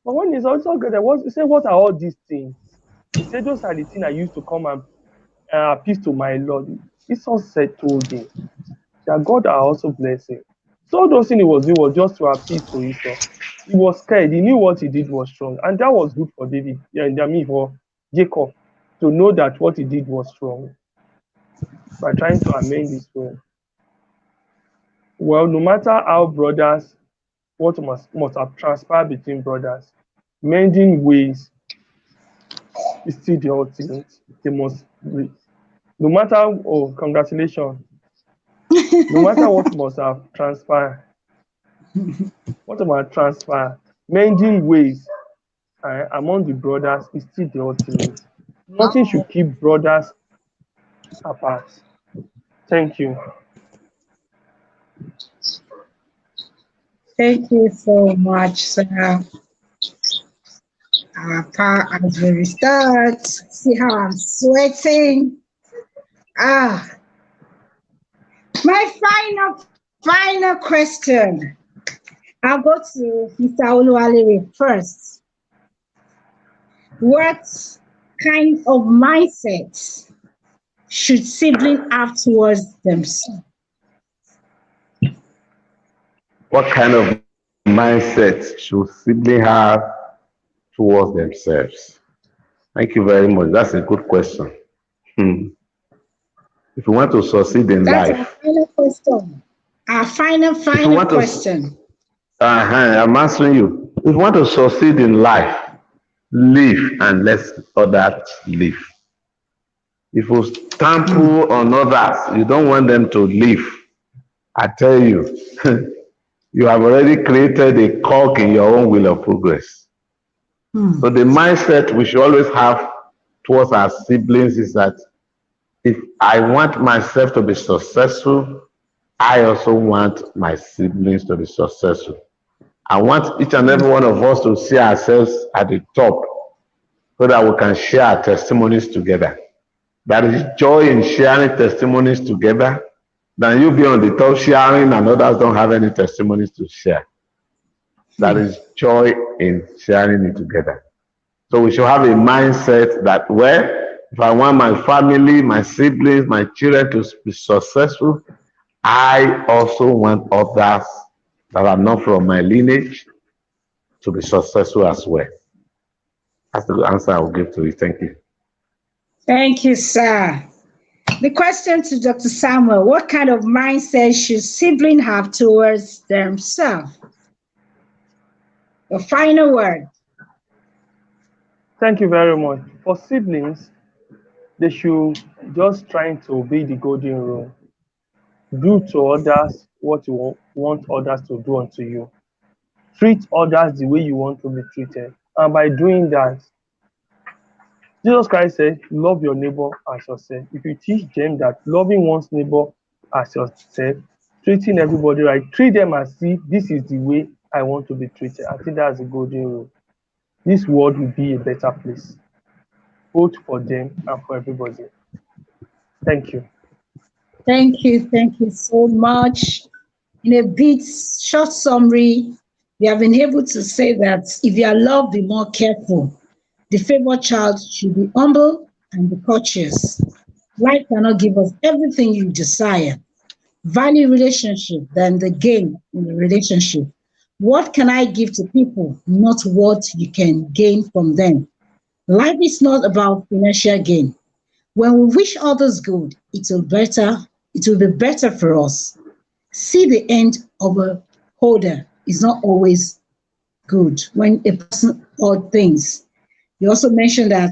But when Esau got there, he said, "What are all these things?" He said, "Those are the things I used to come and appease to my Lord." Esau told him that God are also blessing. So those things he was doing was just to appease to Esau. He was scared. He knew what he did was wrong, and that was good for David. Yeah, I mean for Jacob to know that what he did was wrong by trying to amend his way. Well, no matter how brothers, what must have transpired between brothers, mending ways is still the ultimate. They must be. No matter, oh, congratulations. No matter what must have transpired, mending ways among the brothers is still the ultimate. Nothing should keep brothers apart. Thank you. Thank you so much, sir. Our power as we restart. See how I'm sweating. Ah, my final question. I'll go to Mr. Oluwalere first. What kind of mindset should siblings have towards themselves? What kind of mindset should siblings have towards themselves? Thank you very much. That's a good question. If you want to succeed in That's our life, final question. Our final if you want to, question. I'm answering you. If you want to succeed in life, live and let others live. If you stample on others, you don't want them to live. I tell you, you have already created a cog in your own wheel of progress. So the mindset we should always have towards our siblings is that if I want myself to be successful, I also want my siblings to be successful. I want each and every one of us to see ourselves at the top. so that we can share our testimonies together. There is joy in sharing testimonies together than you be on the top sharing and others don't have any testimonies to share. There is joy in sharing it together. So we should have a mindset that, well, if I want my family, my siblings, my children to be successful, I also want others that are not from my lineage to be successful as well. That's the answer I will give to it. Thank you. Thank you, sir. The question to Dr. Samuel, what kind of mindset should siblings have towards themselves? The final word. Thank you very much. For siblings, they should just trying to obey the golden rule. Do to others what you want others to do unto you. Treat others the way you want to be treated. And by doing that, Jesus Christ said, love your neighbor as yourself. If you teach them that loving one's neighbor as yourself, treating everybody right, treat them as if this is the way I want to be treated. I think that's a golden rule. This world will be a better place, both for them and for everybody. Thank you. Thank you so much. In a bit short summary, we have been able to say that if you are loved, be more careful. The favored child should be humble and be cautious. Life cannot give us everything you desire. Value relationship than the gain in the relationship. What can I give to people, not what you can gain from them? Life is not about financial gain. When we wish others good, it will be better for us. See the end of a holder is not always good when a person or things. You also mentioned that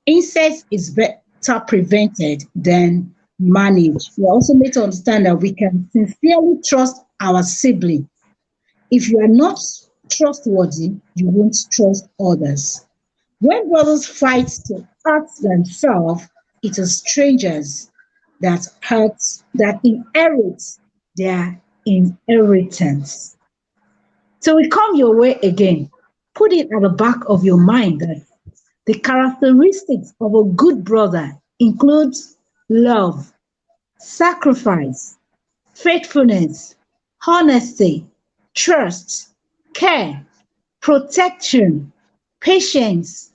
incest is better prevented than managed. We also need to understand that we can sincerely trust our sibling. If you are not trustworthy, you won't trust others. When brothers fight to hurt themselves, it is strangers that inherit their inheritance. So we come your way again. Put it at the back of your mind that the characteristics of a good brother include love, sacrifice, faithfulness, honesty, trust, care, protection, patience,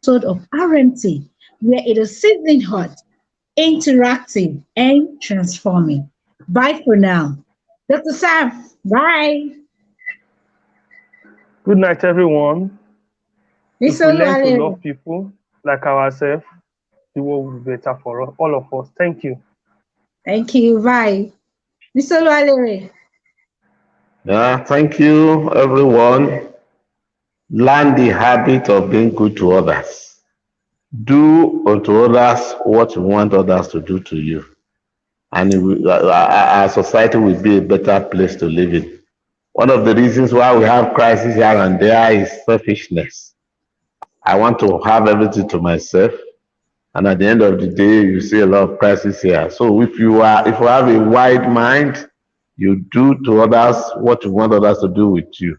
episode of RMT, where it is sizzling hot, interactive, and transforming. Bye for now. Dr. Sam, bye. Good night, everyone. If we Mr. learn to Luale. love people like ourselves, the world will be better for all of us. Thank you. Thank you. Bye. Mr. Luale. Yeah, thank you, everyone. Learn the habit of being good to others. Do unto others what you want others to do to you. And our society will be a better place to live in. One of the reasons why we have crisis here and there is selfishness. I want to have everything to myself. And at the end of the day, you see a lot of crisis here. So if you have a wide mind, you do to others what you want others to do with you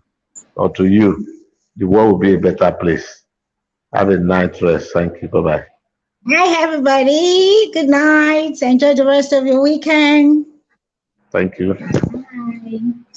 or to you, the world will be a better place. Have a nice rest. Thank you. Bye bye. Hi, everybody. Good night. Enjoy the rest of your weekend. Thank you. Bye.